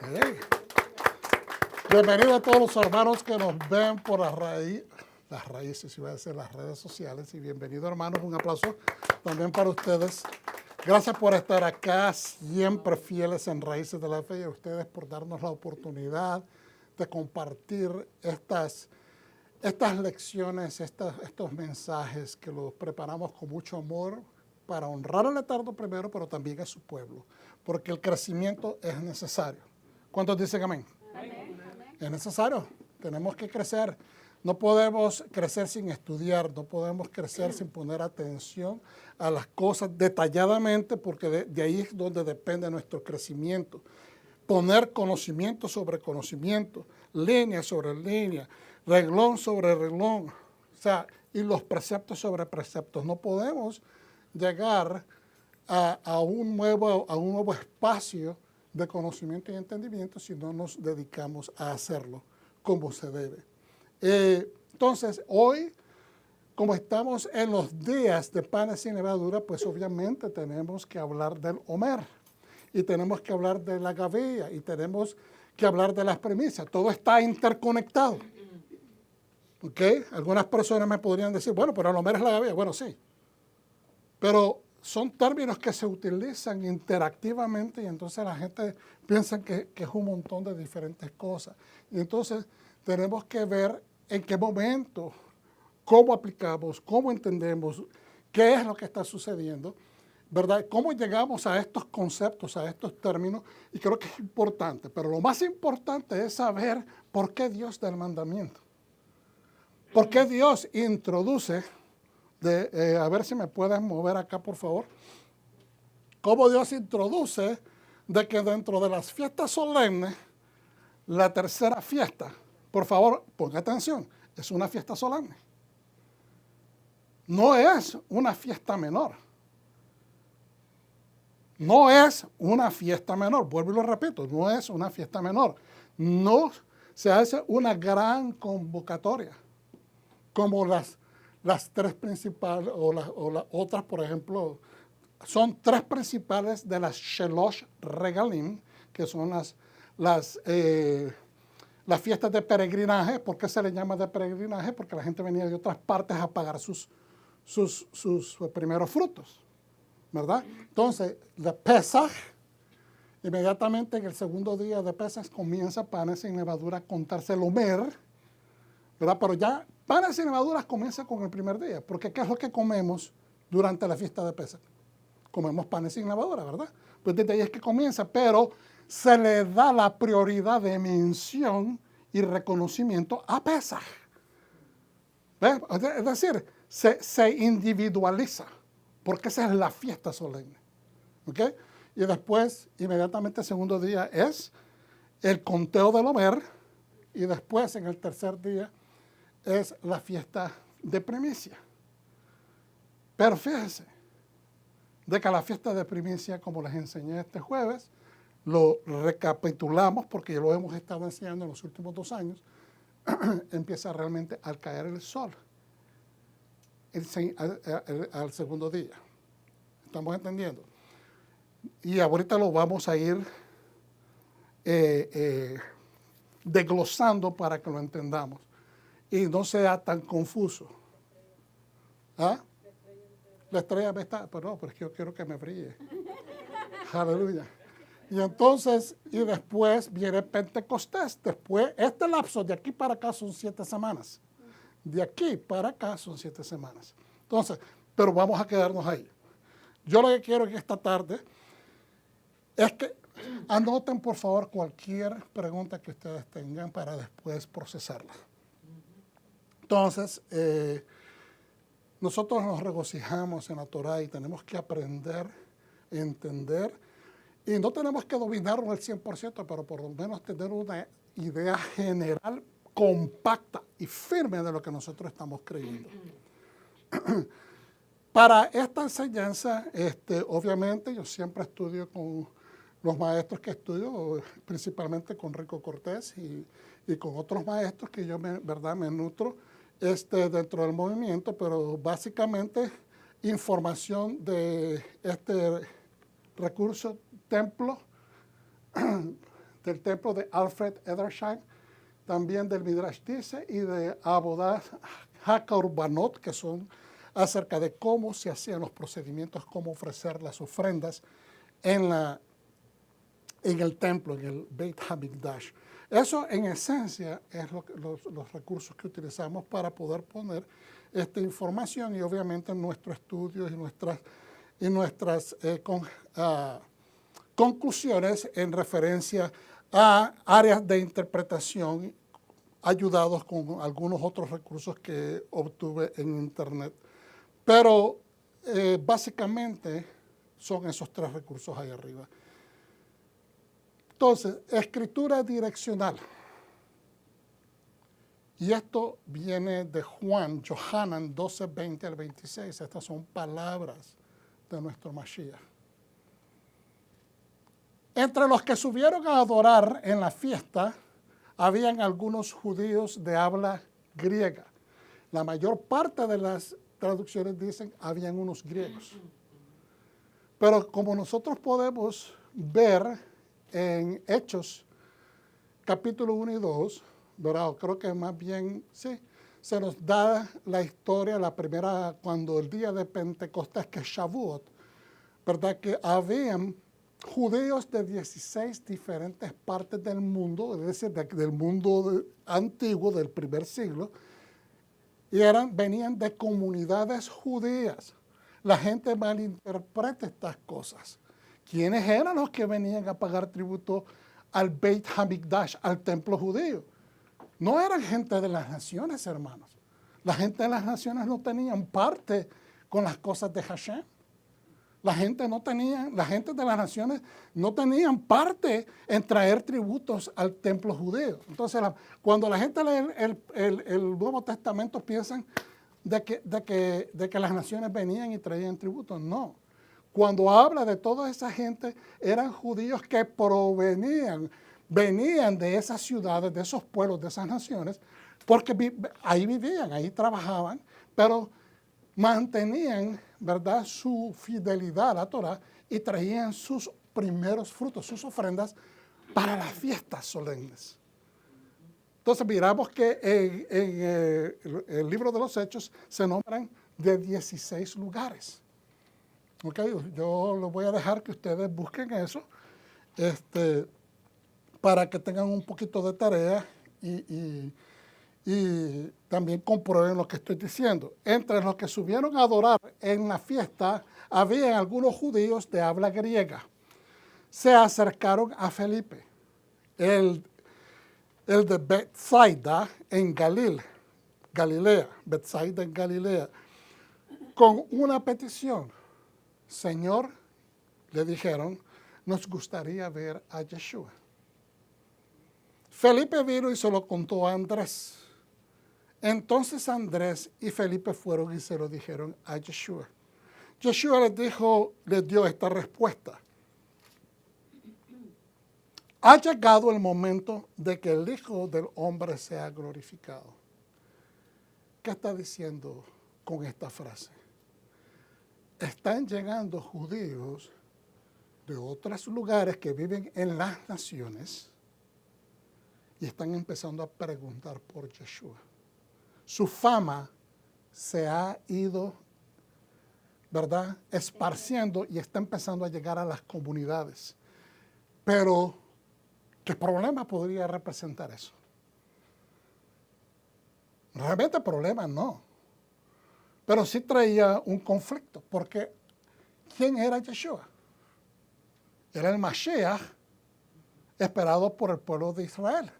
Hey. Bienvenido a todos los hermanos que nos ven por las raíces, iba a decir las redes sociales. Y bienvenido, hermanos. Un aplauso también para ustedes. Gracias por estar acá, siempre fieles en Raíces de la Fe, y a ustedes por darnos la oportunidad de compartir estas lecciones, estos mensajes que los preparamos con mucho amor para honrar al Eterno primero, pero también a su pueblo, porque el crecimiento es necesario. ¿Cuántos dicen amén? Amén. Es necesario, tenemos que crecer. No podemos crecer sin estudiar, no podemos crecer sin poner atención a las cosas detalladamente, porque de ahí es donde depende nuestro crecimiento. Poner conocimiento sobre conocimiento, línea sobre línea, renglón sobre renglón, o sea, y los preceptos sobre preceptos. No podemos llegar a un nuevo espacio de conocimiento y entendimiento si no nos dedicamos a hacerlo como se debe. Entonces, hoy, como estamos en los días de panes sin levadura, pues obviamente tenemos que hablar del Omer, y tenemos que hablar de la gavilla, y tenemos que hablar de las premisas. Todo está interconectado. ¿Ok? Algunas personas me podrían decir, bueno, pero el Omer es la gavilla. Bueno, sí. Pero son términos que se utilizan interactivamente, y entonces la gente piensa que es un montón de diferentes cosas. Y entonces tenemos que ver en qué momento, cómo aplicamos, cómo entendemos, qué es lo que está sucediendo, ¿verdad? Cómo llegamos a estos conceptos, a estos términos, y creo que es importante. Pero lo más importante es saber por qué Dios da el mandamiento. ¿Por qué Dios introduce, a ver si me pueden mover acá, por favor, cómo Dios introduce de que dentro de las fiestas solemnes, la tercera fiesta, por favor, ponga atención, es una fiesta solemne. No es una fiesta menor. No es una fiesta menor, vuelvo y lo repito, no es una fiesta menor. No se hace una gran convocatoria, como las tres principales, o las otras, por ejemplo, son tres principales de las Shelosh Regalim, que son las fiestas de peregrinaje. ¿Por qué se le llama de peregrinaje? Porque la gente venía de otras partes a pagar sus primeros frutos, ¿verdad? Entonces, de Pesach, inmediatamente en el segundo día de Pesach comienza panes sin levadura a contarse el Omer, ¿verdad? Pero ya panes sin levadura comienza con el primer día, porque ¿qué es lo que comemos durante la fiesta de Pesach? Comemos panes sin levadura, ¿verdad? Pues desde ahí es que comienza, pero se le da la prioridad de mención y reconocimiento a Pesach. ¿Ves? Es decir, se individualiza, porque esa es la fiesta solemne. ¿Ok? Y después, inmediatamente el segundo día es el conteo del Omer, y después en el tercer día es la fiesta de primicia. Pero fíjense, de que la fiesta de primicia, como les enseñé este jueves, lo recapitulamos porque ya lo hemos estado enseñando en los últimos 2 años, empieza realmente al caer el sol, al segundo día. ¿Estamos entendiendo? Y ahorita lo vamos a ir desglosando para que lo entendamos y no sea tan confuso. ¿Ah? La estrella me está, pero no, pero es que yo quiero que me brille. Aleluya. Y entonces, y después viene Pentecostés. Después, este lapso de aquí para acá son 7 semanas. De aquí para acá son 7 semanas. Entonces, pero vamos a quedarnos ahí. Yo lo que quiero que esta tarde es que anoten, por favor, cualquier pregunta que ustedes tengan para después procesarla. Entonces, nosotros nos regocijamos en la Torah y tenemos que aprender, entender, y no tenemos que dominarlo al 100%, pero por lo menos tener una idea general, compacta y firme de lo que nosotros estamos creyendo. Para esta enseñanza, obviamente, yo siempre estudio con los maestros que estudio, principalmente con Rico Cortés y con otros maestros que yo me nutro dentro del movimiento, pero básicamente información de este recurso templo del templo de Alfred Edersheim, también del Midrash dice, y de Avodat HaKorbanot, que son acerca de cómo se hacían los procedimientos, cómo ofrecer las ofrendas en el templo, en el Beit HaMikdash. Eso en esencia es los recursos que utilizamos para poder poner esta información y obviamente nuestros estudios y nuestras conclusiones en referencia a áreas de interpretación ayudados con algunos otros recursos que obtuve en internet. Pero básicamente son esos 3 recursos ahí arriba. Entonces, escritura direccional. Y esto viene de Johanan 12, 20 al 26. Estas son palabras de nuestro Mashiach. Entre los que subieron a adorar en la fiesta, habían algunos judíos de habla griega. La mayor parte de las traducciones dicen habían unos griegos. Pero como nosotros podemos ver en Hechos, capítulo 1 y 2, ¿verdad? Creo que más bien, sí, se nos da la historia, la primera, cuando el día de Pentecostés, que es Shavuot, ¿verdad? Que habían judíos de 16 diferentes partes del mundo, es decir, del mundo antiguo, del primer siglo, y venían de comunidades judías. La gente malinterpreta estas cosas. ¿Quiénes eran los que venían a pagar tributo al Beit HaMikdash, al templo judío? No eran gente de las naciones, hermanos. La gente de las naciones no tenían parte con las cosas de Hashem. La gente de las naciones no tenían parte en traer tributos al templo judío. Entonces, cuando la gente lee el Nuevo Testamento, piensan de que las naciones venían y traían tributos. No. Cuando habla de toda esa gente, eran judíos que venían de esas ciudades, de esos pueblos, de esas naciones, porque ahí vivían, ahí trabajaban, pero mantenían, ¿verdad?, su fidelidad a la Torah y traían sus primeros frutos, sus ofrendas para las fiestas solemnes. Entonces miramos que en el libro de los Hechos se nombran de 16 lugares. Okay, yo les voy a dejar que ustedes busquen eso para que tengan un poquito de tarea y también comprueben lo que estoy diciendo. Entre los que subieron a adorar en la fiesta, había algunos judíos de habla griega. Se acercaron a Felipe, el de Bethsaida en Galilea, Bethsaida en Galilea, con una petición. Señor, le dijeron, nos gustaría ver a Yeshua. Felipe vino y se lo contó a Andrés. Entonces Andrés y Felipe fueron y se lo dijeron a Yeshua. Yeshua les dio esta respuesta. Ha llegado el momento de que el Hijo del Hombre sea glorificado. ¿Qué está diciendo con esta frase? Están llegando judíos de otros lugares que viven en las naciones y están empezando a preguntar por Yeshua. Su fama se ha ido, ¿verdad?, esparciendo y está empezando a llegar a las comunidades. Pero, ¿qué problema podría representar eso? Realmente problema no. Pero sí traía un conflicto, porque ¿quién era Yeshua? Era el Mashiach esperado por el pueblo de Israel.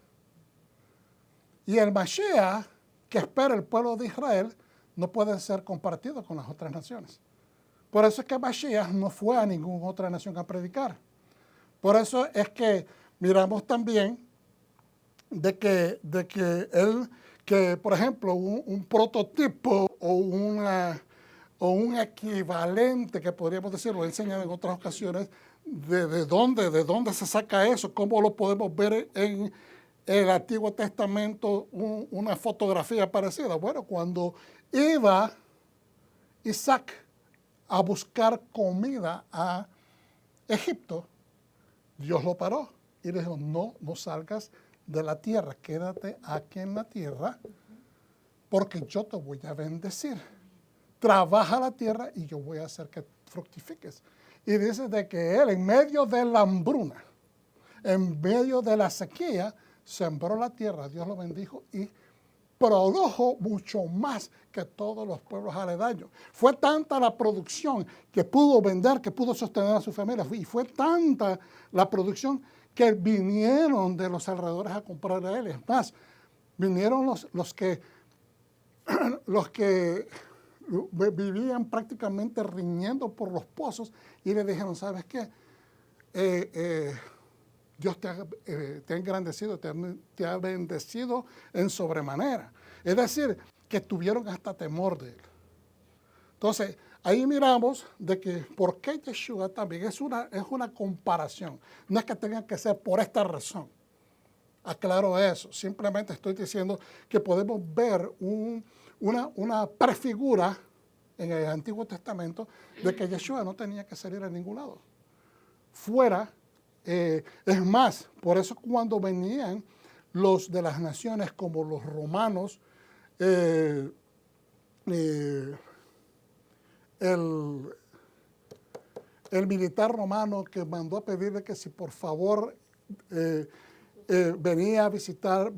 Y el Mashiach que espera el pueblo de Israel no puede ser compartido con las otras naciones. Por eso es que Mashiach no fue a ninguna otra nación a predicar. Por eso es que miramos también de que por ejemplo, un prototipo o un equivalente, que podríamos decir, lo he enseñado en otras ocasiones, de dónde se saca eso, cómo lo podemos ver en el Antiguo Testamento, una fotografía parecida. Bueno, cuando iba Isaac a buscar comida a Egipto, Dios lo paró Y le dijo, no, no salgas de la tierra, quédate aquí en la tierra, porque yo te voy a bendecir. Trabaja la tierra y yo voy a hacer que fructifiques. Y dice de que él, en medio de la hambruna, en medio de la sequía, sembró la tierra, Dios lo bendijo y produjo mucho más que todos los pueblos aledaños. Fue tanta la producción que pudo vender, que pudo sostener a su familia, y fue tanta la producción que vinieron de los alrededores a comprar a él. Es más, vinieron los que vivían prácticamente riñendo por los pozos y le dijeron, ¿sabes qué? Dios te ha engrandecido, te ha bendecido en sobremanera. Es decir, que tuvieron hasta temor de él. Entonces, ahí miramos de que por qué Yeshua también es una comparación. No es que tenga que ser por esta razón. Aclaro eso. Simplemente estoy diciendo que podemos ver una prefigura en el Antiguo Testamento de que Yeshua no tenía que salir a ningún lado. Fuera, es más, por eso cuando venían los de las naciones como los romanos, el militar romano que mandó a pedirle que si por favor venía a visitar,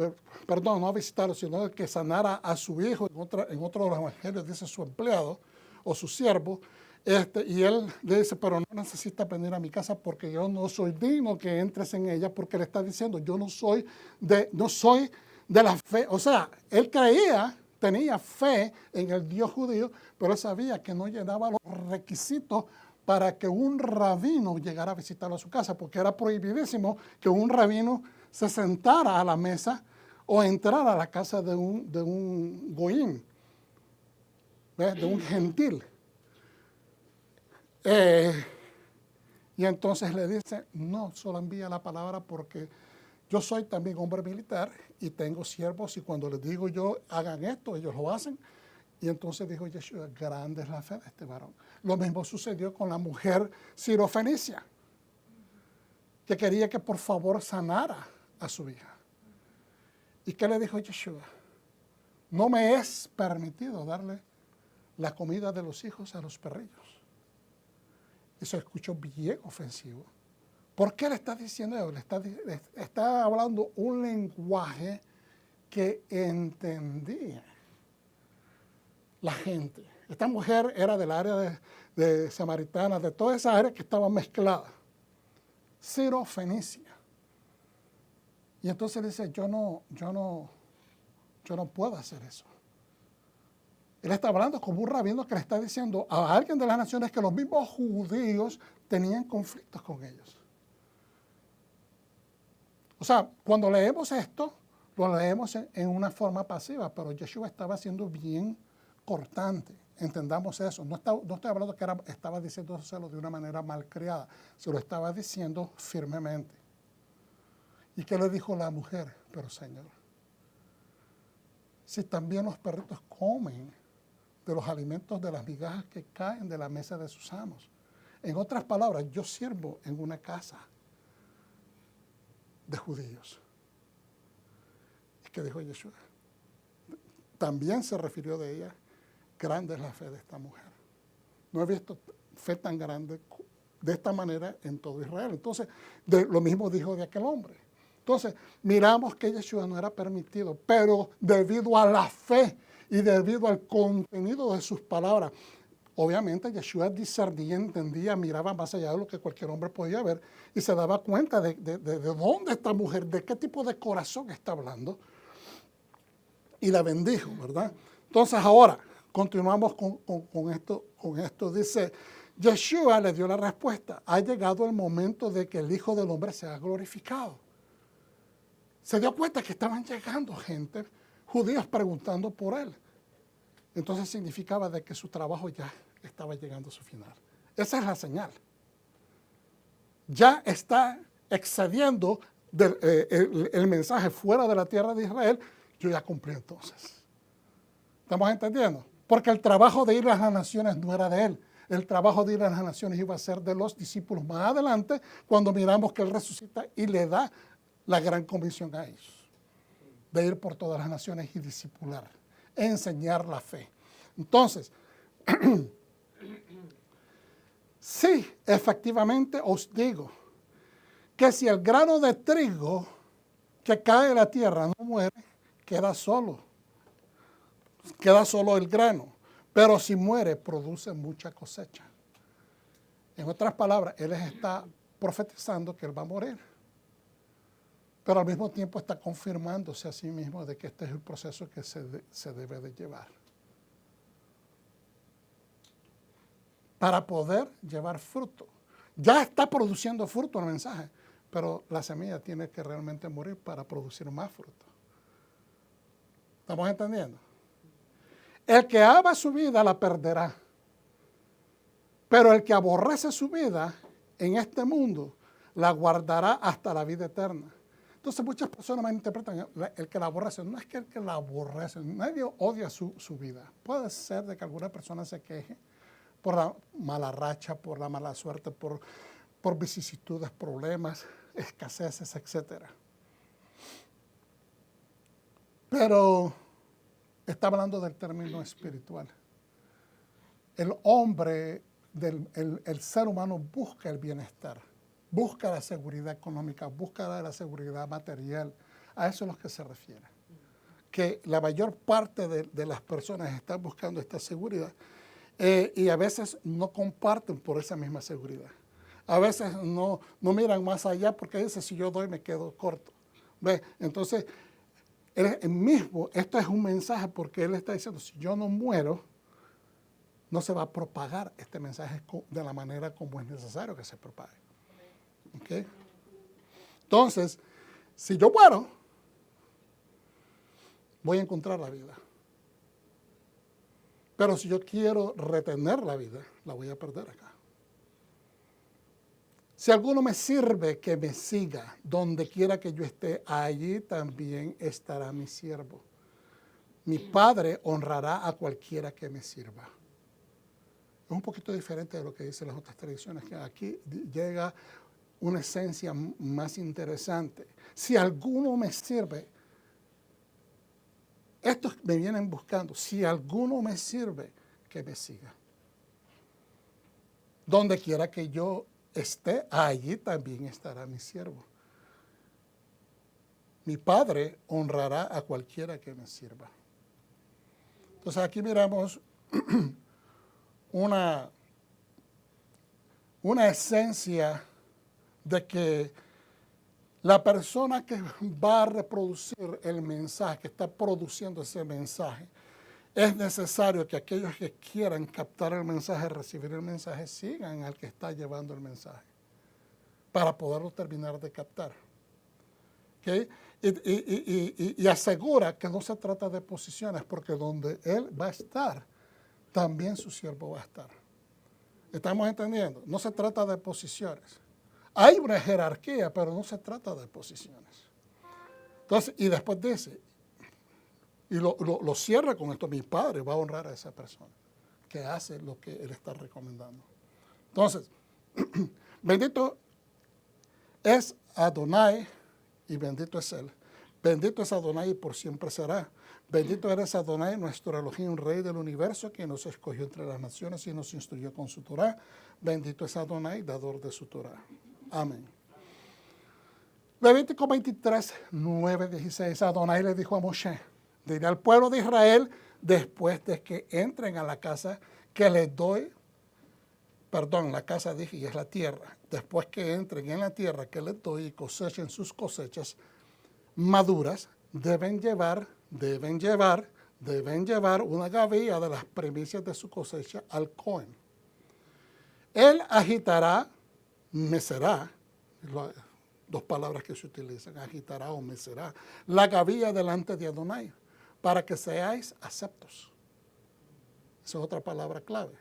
perdón, no a visitarlo, sino que sanara a su hijo, en otro de los evangelios dice su empleado o su siervo, y él le dice, pero no necesitas venir a mi casa porque yo no soy digno que entres en ella, porque le está diciendo, yo no soy de la fe. O sea, él tenía fe en el Dios judío, pero él sabía que no llenaba los requisitos para que un rabino llegara a visitarlo a su casa, porque era prohibidísimo que un rabino se sentara a la mesa o entrara a la casa de un goín, de un gentil. Y entonces le dice, no, solo envía la palabra porque yo soy también hombre militar y tengo siervos y cuando les digo yo hagan esto, ellos lo hacen. Y entonces dijo Yeshua, grande es la fe de este varón. Lo mismo sucedió con la mujer sirofenicia, que quería que por favor sanara a su hija. ¿Y qué le dijo Yeshua? No me es permitido darle la comida de los hijos a los perrillos. Y se escuchó bien ofensivo. ¿Por qué le está diciendo eso? Le está hablando un lenguaje que entendía la gente. Esta mujer era del área de Samaritana, de toda esa área que estaba mezclada. Sirofenicia. Y entonces dice, yo no puedo hacer eso. Él está hablando como un rabino que le está diciendo a alguien de las naciones que los mismos judíos tenían conflictos con ellos. O sea, cuando leemos esto, lo leemos en una forma pasiva, pero Yeshua estaba siendo bien cortante. Entendamos eso. No estoy hablando que estaba diciéndoselo de una manera malcriada, se lo estaba diciendo firmemente. ¿Y qué le dijo la mujer? Pero Señor, si también los perritos comen de los alimentos de las migajas que caen de la mesa de sus amos. En otras palabras, yo sirvo en una casa de judíos. ¿Y qué dijo Yeshua? También se refirió de ella, grande es la fe de esta mujer. No he visto fe tan grande de esta manera en todo Israel. Entonces, lo mismo dijo de aquel hombre. Entonces, miramos que Yeshua no era permitido, pero debido a la fe y debido al contenido de sus palabras, obviamente Yeshua discernía, entendía, miraba más allá de lo que cualquier hombre podía ver y se daba cuenta de dónde esta mujer, de qué tipo de corazón está hablando y la bendijo, ¿verdad? Entonces ahora, continuamos con esto. Dice, Yeshua le dio la respuesta, ha llegado el momento de que el Hijo del Hombre sea glorificado. Se dio cuenta que estaban llegando gente, judíos preguntando por él. Entonces significaba de que su trabajo ya estaba llegando a su final. Esa es la señal. Ya está excediendo el mensaje fuera de la tierra de Israel. Yo ya cumplí entonces. ¿Estamos entendiendo? Porque el trabajo de ir a las naciones no era de él. el trabajo de ir a las naciones iba a ser de los discípulos más adelante, cuando miramos que Él resucita y le da la gran comisión a ellos, de ir por todas las naciones y discipular, enseñar la fe. Entonces, sí, efectivamente os digo que si el grano de trigo que cae en la tierra no muere, queda solo el grano. Pero si muere, produce mucha cosecha. En otras palabras, Él les está profetizando que Él va a morir. Pero al mismo tiempo está confirmándose a sí mismo de que este es el proceso que se debe de llevar. Para poder llevar fruto. Ya está produciendo fruto el mensaje, pero la semilla tiene que realmente morir para producir más fruto. ¿Estamos entendiendo? El que ama su vida la perderá. Pero el que aborrece su vida en este mundo la guardará hasta la vida eterna. Entonces muchas personas malinterpretan el que la aborrece. No es que el que la aborrece, nadie odia su vida. Puede ser de que alguna persona se queje por la mala racha, por la mala suerte, por vicisitudes, problemas, escaseces, etc. Pero está hablando del término espiritual. El hombre, el ser humano busca el bienestar, busca la seguridad económica, busca la seguridad material. A eso es a lo que se refiere. Que la mayor parte de las personas están buscando esta seguridad y a veces no comparten por esa misma seguridad. A veces no miran más allá porque dicen, si yo doy me quedo corto. ¿Ve? Entonces, él mismo, esto es un mensaje porque él está diciendo, si yo no muero, no se va a propagar este mensaje de la manera como es necesario que se propague. ¿Okay? Entonces, si yo muero, voy a encontrar la vida. Pero si yo quiero retener la vida, la voy a perder acá. Si alguno me sirve, que me siga. Donde quiera que yo esté, allí también estará mi siervo. Mi Padre honrará a cualquiera que me sirva. Es un poquito diferente de lo que dicen las otras tradiciones, que aquí llega una esencia más interesante. Si alguno me sirve, estos me vienen buscando. Si alguno me sirve, que me siga. Donde quiera que yo esté, allí también estará mi siervo. Mi Padre honrará a cualquiera que me sirva. Entonces aquí miramos una esencia de que la persona que va a reproducir el mensaje, que está produciendo ese mensaje, es necesario que aquellos que quieran captar el mensaje, recibir el mensaje, sigan al que está llevando el mensaje para poderlo terminar de captar. ¿Okay? Y asegura que no se trata de posiciones, porque donde él va a estar, también su siervo va a estar. ¿Estamos entendiendo? No se trata de posiciones. Hay una jerarquía, pero no se trata de posiciones. Entonces, y después dice, y lo cierra con esto, mi Padre va a honrar a esa persona que hace lo que Él está recomendando. Entonces, bendito es Adonai y bendito es Él. Bendito es Adonai y por siempre será. Bendito eres Adonai, nuestro Elohim, Rey del universo, que nos escogió entre las naciones y nos instruyó con su Torah. Bendito es Adonai, dador de su Torah. Amén. Levítico 23, 9, 16. Adonai le dijo a Moshe, diré al pueblo de Israel, después de que entren a la casa que les doy, la casa dije, y es la tierra, después que entren en la tierra que les doy y cosechen sus cosechas maduras, deben llevar una gavilla de las primicias de su cosecha al Cohen. Él agitará, mecerá, dos palabras que se utilizan, agitará o mecerá, la gavilla delante de Adonai, para que seáis aceptos. Esa es otra palabra clave.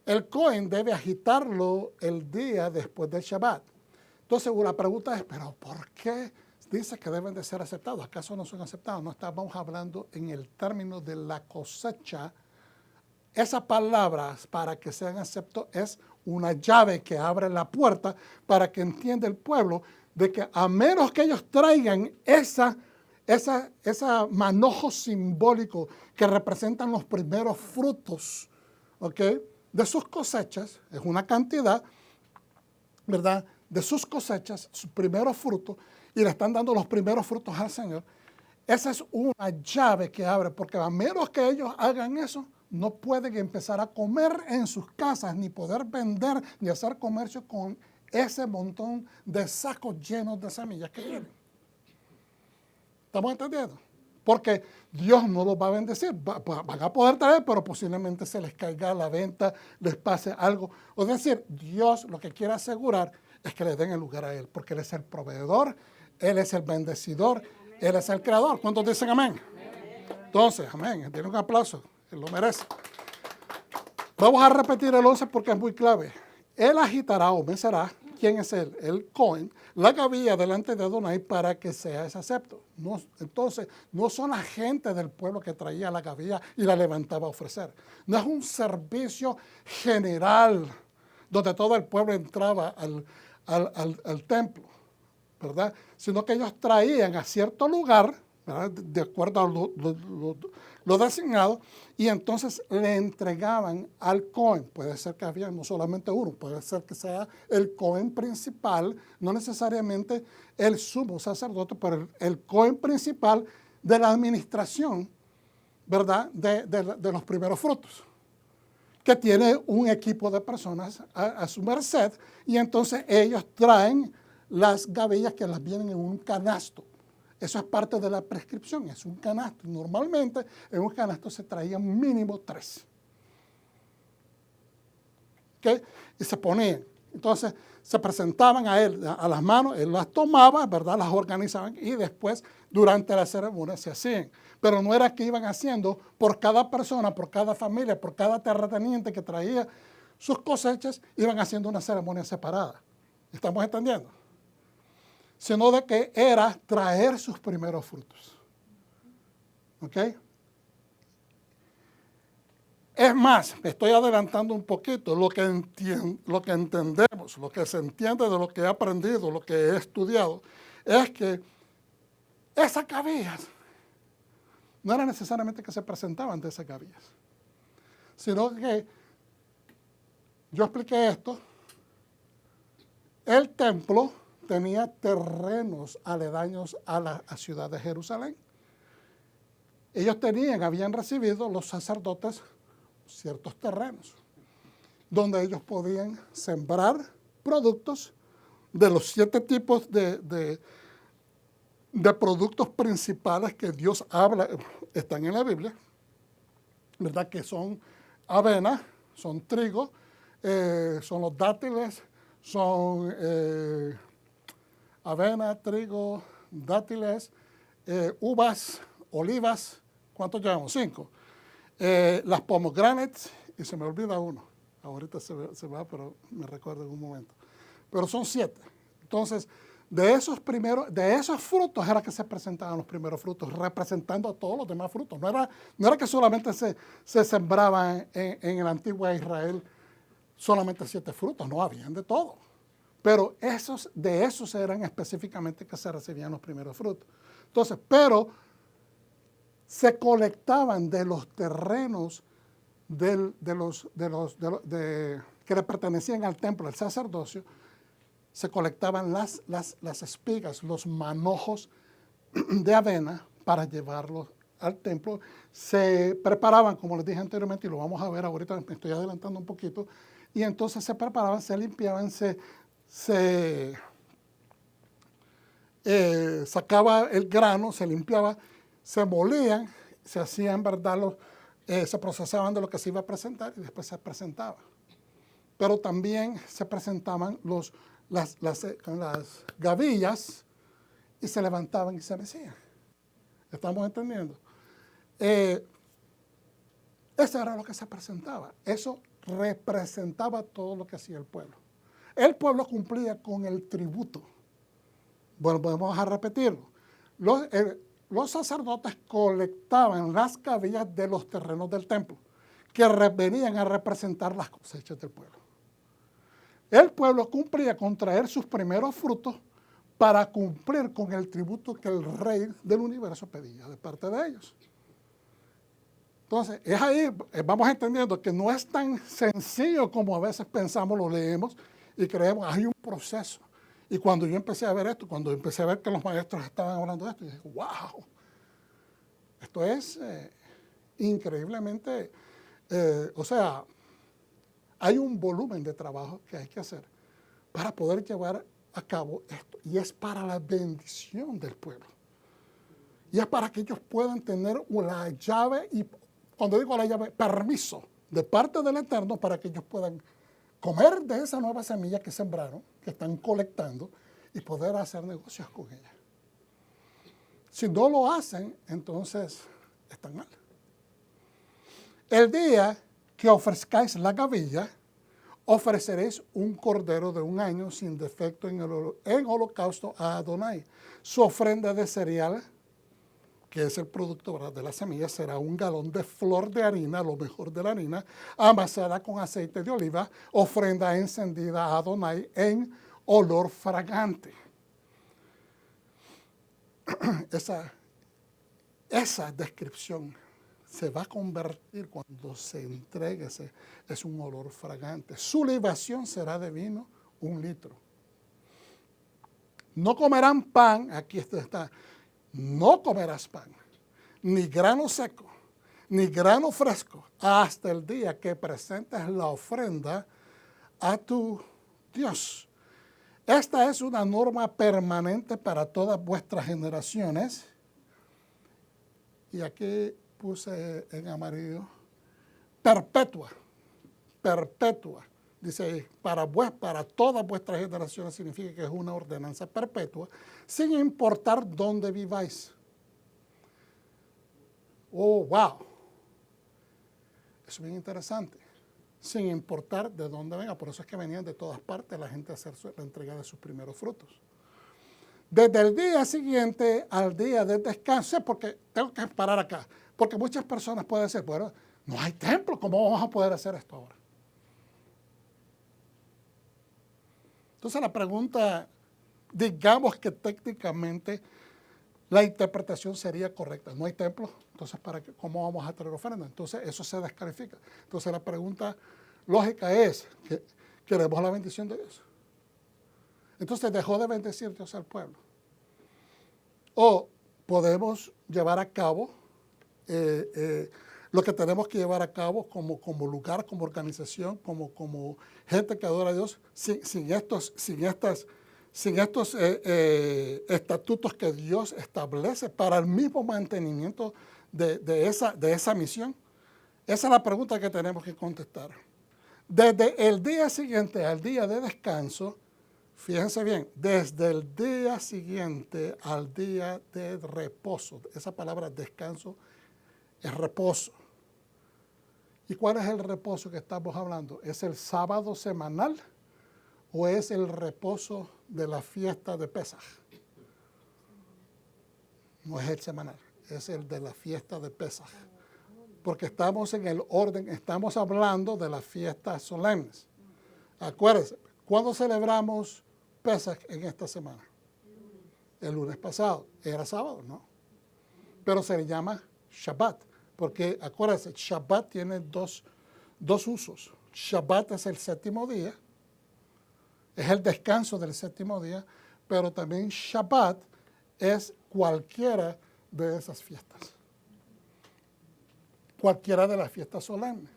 El Cohen debe agitarlo el día después del Shabbat. Entonces, la pregunta es, ¿pero por qué dice que deben de ser aceptados? ¿Acaso no son aceptados? No estamos hablando en el término de la cosecha esa palabra para que sean aceptos es una llave que abre la puerta para que entienda el pueblo de que a menos que ellos traigan ese manojo simbólico que representan los primeros frutos, ¿ok?, de sus cosechas, es una cantidad, ¿verdad?, de sus cosechas, sus primeros frutos, y le están dando los primeros frutos al Señor. Esa es una llave que abre, porque a menos que ellos hagan eso, no pueden empezar a comer en sus casas, ni poder vender, ni hacer comercio con ese montón de sacos llenos de semillas que tienen. ¿Estamos entendiendo? Porque Dios no los va a bendecir. Van a poder traer, pero posiblemente se les caiga la venta, les pase algo. O decir, Dios lo que quiere asegurar es que le den el lugar a Él, porque Él es el proveedor, Él es el bendecidor, Él es el creador. ¿Cuántos dicen amén? Entonces, amén. Denle un aplauso. Él lo merece. Vamos a repetir el 11 porque es muy clave. Él agitará o mecerá. ¿Quién es él? El Cohen. La gavilla delante de Adonai para que sea ese acepto. No, entonces, no son la gente del pueblo que traía la gavilla y la levantaba a ofrecer. No es un servicio general donde todo el pueblo entraba al templo, ¿verdad? Sino que ellos traían a cierto lugar, ¿verdad?, de acuerdo a lo designado, y entonces le entregaban al Cohen. Puede ser que había no solamente uno, puede ser que sea el Cohen principal, no necesariamente el sumo sacerdote, pero el Cohen principal de la administración, ¿verdad?, de los primeros frutos, que tiene un equipo de personas a su merced, y entonces ellos traen las gavillas que las vienen en un canasto. Eso es parte de la prescripción, es un canasto. Normalmente en un canasto se traían mínimo 3. ¿Okay? Y se ponían. Entonces se presentaban a él, a las manos, él las tomaba, ¿verdad?, las organizaban y después durante la ceremonia se hacían. Pero no era que iban haciendo por cada persona, por cada familia, por cada terrateniente que traía sus cosechas, iban haciendo una ceremonia separada. ¿Estamos entendiendo? Sino de que era traer sus primeros frutos. ¿Ok? Es más, me estoy adelantando un poquito, lo que entendemos, lo que se entiende de lo que he aprendido, lo que he estudiado, es que esas gavillas no era necesariamente que se presentaban de esas gavillas, sino que, yo expliqué esto, el templo tenía terrenos aledaños a la ciudad de Jerusalén. Ellos habían recibido los sacerdotes ciertos terrenos, donde ellos podían sembrar productos de los 7 tipos de productos principales que Dios habla, están en la Biblia, ¿verdad? Que son avena, son trigo, son los dátiles, son avena, trigo, dátiles, uvas, olivas. ¿Cuántos llevamos? 5. Las pomegranates, y se me olvida uno. Ahorita se va, pero me recuerdo en un momento. Pero son 7. Entonces, de esos frutos era que se presentaban los primeros frutos, representando a todos los demás frutos. No era que solamente se sembraban en el antiguo Israel solamente 7 frutos, no, habían de todo. Pero de esos eran específicamente que se recibían los primeros frutos. Entonces, pero se colectaban de los terrenos que le pertenecían al templo, al sacerdocio, se colectaban las espigas, los manojos de avena para llevarlos al templo. Se preparaban, como les dije anteriormente, y lo vamos a ver ahorita, me estoy adelantando un poquito, y entonces se preparaban, se limpiaban, se sacaba el grano, se limpiaba, se molían, se hacían, ¿verdad?, se procesaban de lo que se iba a presentar y después se presentaba. Pero también se presentaban las gavillas y se levantaban y se mecían. ¿Estamos entendiendo? Eso era lo que se presentaba. Eso representaba todo lo que hacía el pueblo. El pueblo cumplía con el tributo. Bueno, vamos a repetirlo. Los sacerdotes colectaban las gavillas de los terrenos del templo. que venían a representar las cosechas del pueblo. El pueblo cumplía con traer sus primeros frutos para cumplir con el tributo que el rey del universo pedía de parte de ellos. Entonces, es ahí, vamos entendiendo que no es tan sencillo como a veces pensamos, lo leemos y creemos, hay un proceso. Y cuando yo empecé a ver esto, cuando empecé a ver que los maestros estaban hablando de esto, yo dije, wow, esto es increíblemente, o sea, hay un volumen de trabajo que hay que hacer para poder llevar a cabo esto. Y es para la bendición del pueblo. Y es para que ellos puedan tener la llave, y cuando digo la llave, permiso de parte del Eterno para que ellos puedan comer de esa nueva semilla que sembraron, que están colectando, y poder hacer negocios con ella. Si no lo hacen, entonces están mal. El día que ofrezcáis la gavilla, ofreceréis un cordero de 1 año sin defecto en holocausto a Adonai. Su ofrenda de cereal, que es el producto, ¿verdad?, de la semilla, será 1 galón de flor de harina, lo mejor de la harina, amasada con aceite de oliva, ofrenda encendida a Adonai en olor fragante. Esa descripción se va a convertir cuando se entregue, es un olor fragante. Su libación será de vino 1 litro. No comerán pan, aquí está, no comerás pan, ni grano seco, ni grano fresco, hasta el día que presentes la ofrenda a tu Dios. Esta es una norma permanente para todas vuestras generaciones. Y aquí puse en amarillo, perpetua, perpetua. Dice ahí, para todas vuestras generaciones significa que es una ordenanza perpetua, sin importar dónde viváis. Oh, wow. Eso es bien interesante. Sin importar de dónde venga. Por eso es que venían de todas partes la gente a hacer la entrega de sus primeros frutos. Desde el día siguiente al día de descanso, porque tengo que parar acá, porque muchas personas pueden decir, bueno, no hay templo, ¿cómo vamos a poder hacer esto ahora? Entonces la pregunta, digamos que técnicamente la interpretación sería correcta. No hay templo, entonces ¿cómo vamos a traer ofrenda? Entonces eso se descalifica. Entonces la pregunta lógica es, ¿queremos la bendición de Dios? Entonces dejó de bendecir Dios al pueblo. O podemos llevar a cabo lo que tenemos que llevar a cabo como lugar, como organización, como gente que adora a Dios, sin estos estatutos que Dios establece para el mismo mantenimiento de esa misión. Esa es la pregunta que tenemos que contestar. Desde el día siguiente al día de descanso, fíjense bien, desde el día siguiente al día de reposo. Esa palabra descanso es reposo. ¿Y cuál es el reposo que estamos hablando? ¿Es el sábado semanal o es el reposo de la fiesta de Pesaj? No es el semanal, es el de la fiesta de Pesaj. Porque estamos en el orden, estamos hablando de las fiestas solemnes. Acuérdense, ¿cuándo celebramos Pesaj en esta semana? El lunes pasado. Era sábado, ¿no? Pero se le llama Shabbat. Porque acuérdense, Shabbat tiene dos usos. Shabbat es el 7º día. Es el descanso del 7º día. Pero también Shabbat es cualquiera de esas fiestas. Cualquiera de las fiestas solemnes.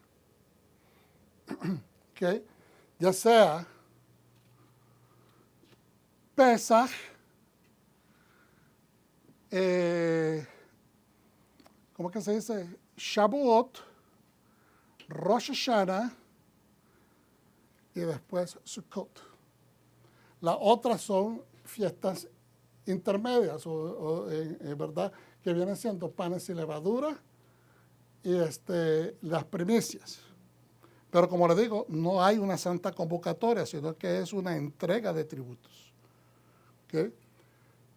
¿Okay? Ya sea Pesaj, ¿cómo que se dice? Shavuot, Rosh Hashanah y después Sukkot. Las otras son fiestas intermedias, ¿verdad? Que vienen siendo panes y levadura y las primicias. Pero como les digo, no hay una santa convocatoria, sino que es una entrega de tributos. ¿Okay?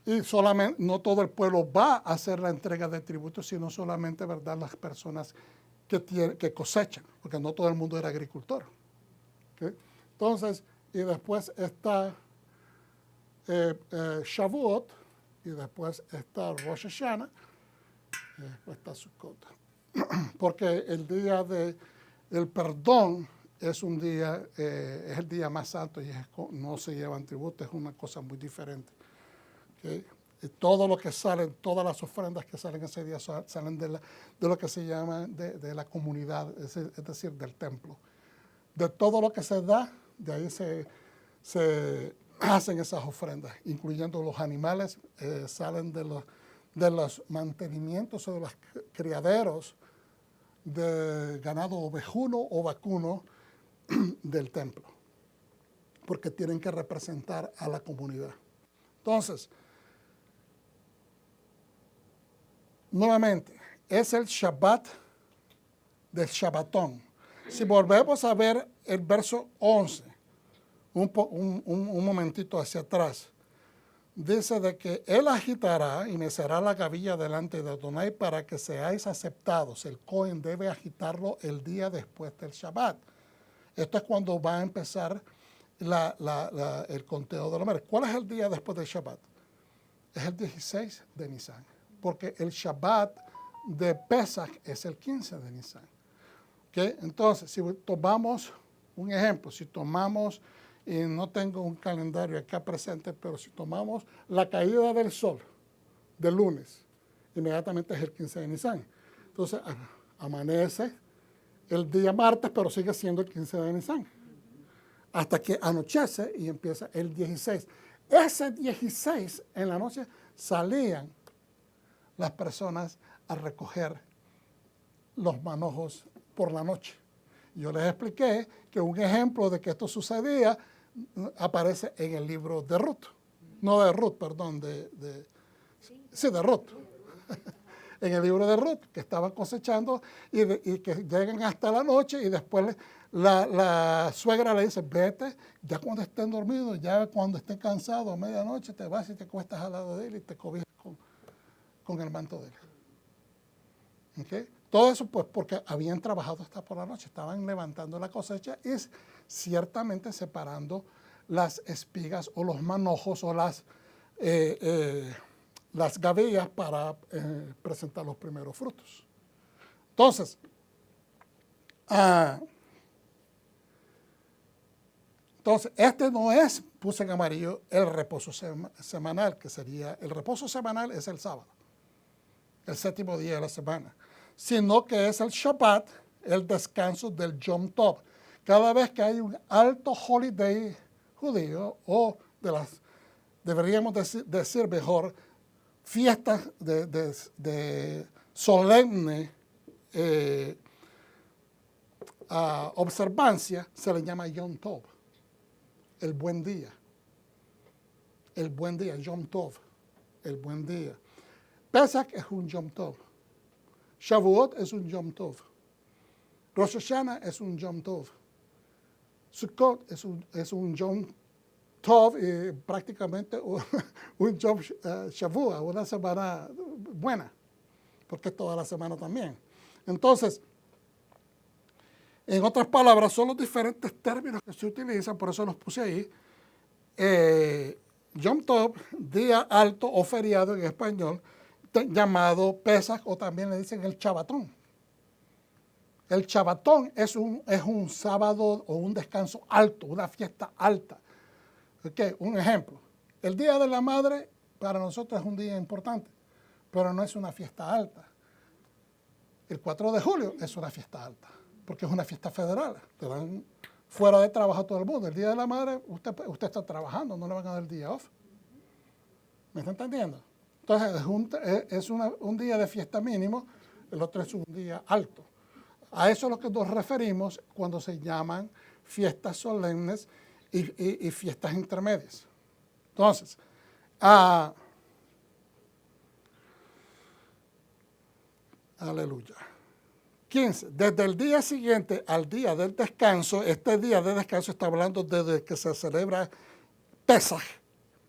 Y solamente, no todo el pueblo va a hacer la entrega de tributos, sino solamente, ¿verdad?, las personas que cosechan, porque no todo el mundo era agricultor. ¿Okay? Entonces, y después está Shavuot, y después está Rosh Hashanah, y después está Sukkot. Porque el día del perdón es un día, es el día más santo y no se llevan tributo, es una cosa muy diferente. ¿Okay? Y todo lo que salen, todas las ofrendas que salen ese día salen de lo que se llama de la comunidad, es decir, del templo. De todo lo que se da, de ahí se hacen esas ofrendas, incluyendo los animales, salen de los mantenimientos o de los criaderos de ganado ovejuno o vacuno del templo, porque tienen que representar a la comunidad. Entonces, nuevamente, es el Shabbat del Shabbatón. Si volvemos a ver el verso 11, un momentito hacia atrás, dice de que él agitará y mecerá la gavilla delante de Adonai para que seáis aceptados. El Cohen debe agitarlo el día después del Shabbat. Esto es cuando va a empezar el conteo de los meses. ¿Cuál es el día después del Shabbat? Es el 16 de Nisan, porque el Shabbat de Pesach es el 15 de Nisan. ¿Okay? Entonces, si tomamos un ejemplo, si tomamos, y no tengo un calendario acá presente, pero si tomamos la caída del sol del lunes, inmediatamente es el 15 de Nisan. Entonces, amanece el día martes, pero sigue siendo el 15 de Nisan. Hasta que anochece y empieza el 16. Ese 16 en la noche salían las personas a recoger los manojos por la noche. Yo les expliqué que un ejemplo de que esto sucedía aparece en el libro de Ruth. No de Ruth, perdón, de Ruth. En el libro de Ruth, que estaban cosechando y que llegan hasta la noche y después la suegra le dice, vete, ya cuando estén dormidos, ya cuando estén cansados a medianoche, te vas y te cuestas al lado de él y te cobijas con el manto de él. ¿Okay? Todo eso pues porque habían trabajado hasta por la noche, estaban levantando la cosecha y ciertamente separando las espigas o los manojos o las gavillas para presentar los primeros frutos. Entonces, este no es, puse en amarillo, el reposo semanal, que sería, el reposo semanal es el sábado, el séptimo día de la semana, sino que es el Shabbat, el descanso del Yom Tov. Cada vez que hay un alto holiday judío, o deberíamos decir mejor, fiestas de solemne observancia, se le llama Yom Tov, el buen día. El buen día, Yom Tov, el buen día. Pesach es un Yom Tov. Shavuot es un Yom Tov. Rosh Hashanah es un Yom Tov. Sukkot es un Yom Tov y prácticamente un Yom Shavuot, una semana buena, porque es toda la semana también. Entonces, en otras palabras, son los diferentes términos que se utilizan, por eso los puse ahí. Yom Tov, día alto o feriado en español, llamado Pesach, o también le dicen el Shabbatón. El Shabbatón es un sábado o un descanso alto, una fiesta alta. ¿Okay? Un ejemplo, el Día de la Madre para nosotros es un día importante, pero no es una fiesta alta. El 4 de julio es una fiesta alta, porque es una fiesta federal. Te dan fuera de trabajo a todo el mundo. El Día de la Madre, usted está trabajando, no le van a dar el día off. ¿Me está entendiendo? Entonces, es un día de fiesta mínimo, el otro es un día alto. A eso es lo que nos referimos cuando se llaman fiestas solemnes y fiestas intermedias. Entonces, aleluya. 15. Desde el día siguiente al día del descanso, este día de descanso está hablando desde que se celebra Pesaj.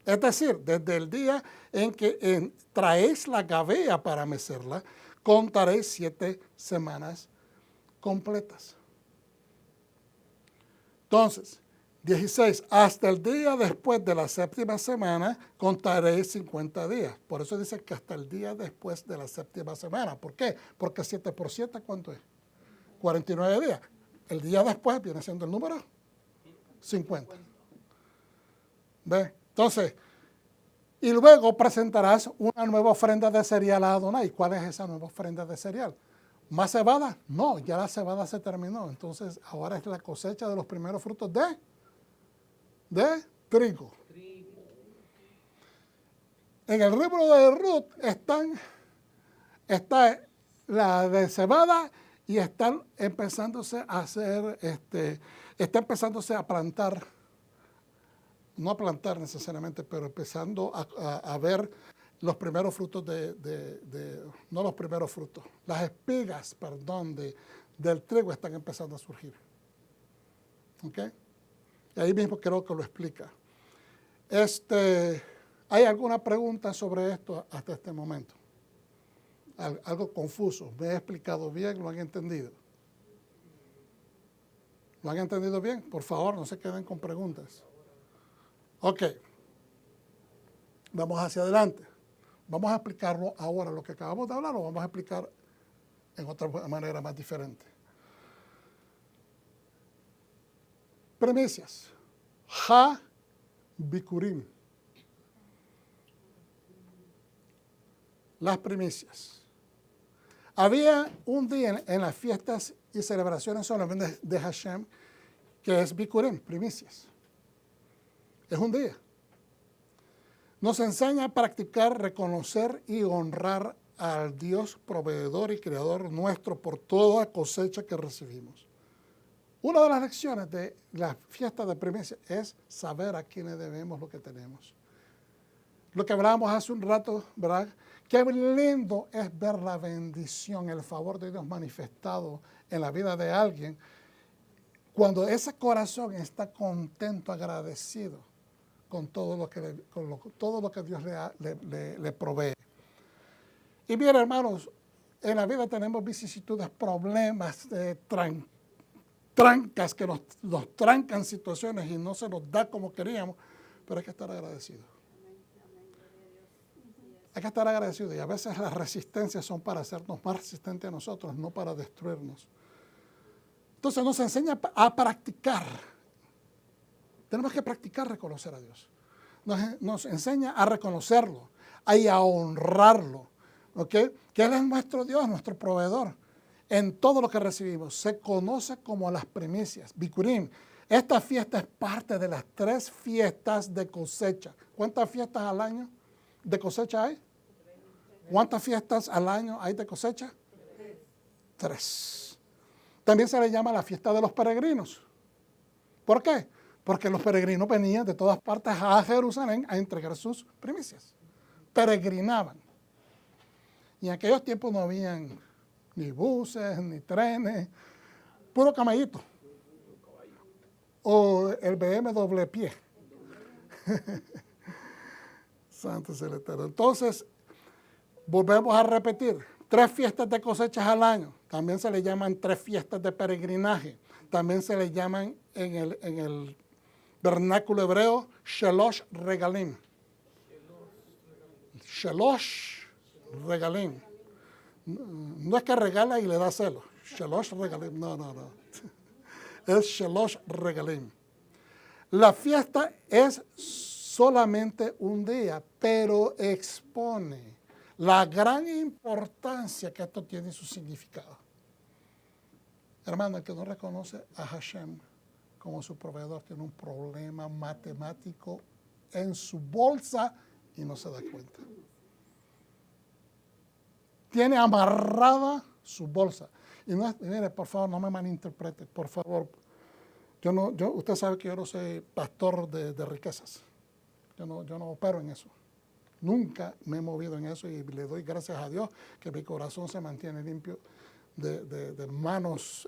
Es decir, desde el día en que traéis la gavea para mecerla, contaréis 7 semanas completas. Entonces, 16, hasta el día después de la séptima semana contaréis 50 días. Por eso dice que hasta el día después de la séptima semana. ¿Por qué? Porque 7 por 7, ¿cuánto es? 49 días. El día después viene siendo el número 50. ¿Ve? Entonces, y luego presentarás una nueva ofrenda de cereal a Adonai. ¿Cuál es esa nueva ofrenda de cereal? ¿Más cebada? No, ya la cebada se terminó. Entonces, ahora es la cosecha de los primeros frutos de trigo. En el libro de Ruth está la de cebada y están empezándose a hacer, está empezándose a plantar, no a plantar necesariamente, pero empezando a ver los primeros frutos no los primeros frutos, las espigas, perdón, del trigo están empezando a surgir. ¿Ok? Y ahí mismo creo que lo explica. ¿Hay alguna pregunta sobre esto hasta este momento? Algo confuso. ¿Me he explicado bien? ¿Lo han entendido? ¿Lo han entendido bien? Por favor, no se queden con preguntas. Ok. Vamos hacia adelante. Vamos a explicarlo ahora, lo que acabamos de hablar, lo vamos a explicar en otra manera más diferente. Primicias. Ha-Bikurim. Las primicias. Había un día en las fiestas y celebraciones solamente de Hashem, que es Bikurim, primicias. Es un día. Nos enseña a practicar, reconocer y honrar al Dios proveedor y creador nuestro por toda cosecha que recibimos. Una de las lecciones de la fiesta de primicias es saber a quiénes debemos lo que tenemos. Lo que hablábamos hace un rato, ¿verdad? Qué lindo es ver la bendición, el favor de Dios manifestado en la vida de alguien cuando ese corazón está contento, agradecido con todo lo que Dios le provee. Y bien, hermanos, en la vida tenemos vicisitudes, problemas, trancas que nos trancan situaciones y no se nos da como queríamos, pero hay que estar agradecidos. Hay que estar agradecidos y a veces las resistencias son para hacernos más resistentes a nosotros, no para destruirnos. Entonces nos enseña a practicar. Tenemos que practicar reconocer a Dios. Nos enseña a reconocerlo y a honrarlo, ¿ok? Que Él es nuestro Dios, nuestro proveedor. En todo lo que recibimos se conoce como las primicias, Bikurim. Esta fiesta es parte de las 3 fiestas de cosecha. ¿Cuántas fiestas al año de cosecha hay? ¿Cuántas fiestas al año hay de cosecha? 3. También se le llama la fiesta de los peregrinos. ¿Por qué? Porque los peregrinos venían de todas partes a Jerusalén a entregar sus primicias. Peregrinaban. Y en aquellos tiempos no habían ni buses, ni trenes, puro camellito. O el BM doble pie. Santo es el Eterno. Entonces, volvemos a repetir. 3 fiestas de cosechas al año. También se le llaman 3 fiestas de peregrinaje. También se le llaman en el vernáculo hebreo Shelosh Regalim. Shelosh Regalim. No es que regala y le da celo. Shelosh Regalim. No. Es Shelosh Regalim. La fiesta es solamente un día, pero expone la gran importancia que esto tiene en su significado. Hermano, el que no reconoce a Hashem como su proveedor tiene un problema matemático en su bolsa y no se da cuenta. Tiene amarrada su bolsa. Y no, mire, por favor, no me malinterprete, por favor. Usted sabe que yo no soy pastor de riquezas. Yo no opero en eso. Nunca me he movido en eso y le doy gracias a Dios que mi corazón se mantiene limpio de manos,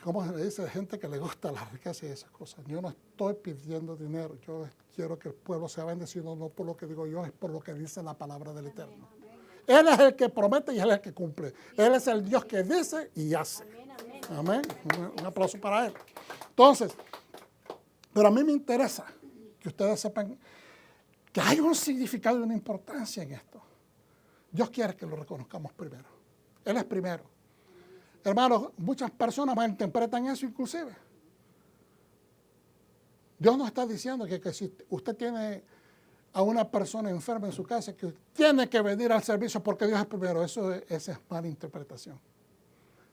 ¿cómo se le dice? Gente que le gusta la riqueza y esas cosas. Yo no estoy pidiendo dinero. Yo quiero que el pueblo sea bendecido, no por lo que digo yo, es por lo que dice la palabra del Eterno. Él es el que promete y Él es el que cumple. Él es el Dios que dice y hace. Amén. Un aplauso para Él. Entonces, pero a mí me interesa que ustedes sepan que hay un significado y una importancia en esto. Dios quiere que lo reconozcamos primero. Él es primero. Hermanos, muchas personas malinterpretan eso inclusive. Dios nos está diciendo que si usted tiene a una persona enferma en su casa, que tiene que venir al servicio porque Dios es primero. Esa es mala interpretación.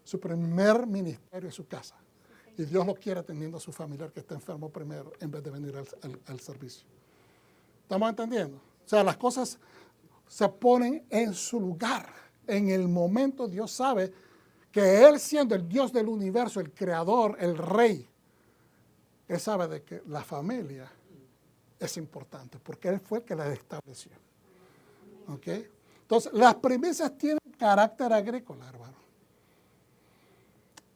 Su primer ministerio es su casa. Y Dios lo quiere atendiendo a su familiar que está enfermo primero en vez de venir al servicio. ¿Estamos entendiendo? O sea, las cosas se ponen en su lugar. En el momento Dios sabe que Él, siendo el Dios del universo, el creador, el rey, Él sabe de que la familia es importante porque Él fue el que la estableció. ¿Ok? Entonces, las primicias tienen carácter agrícola, hermano.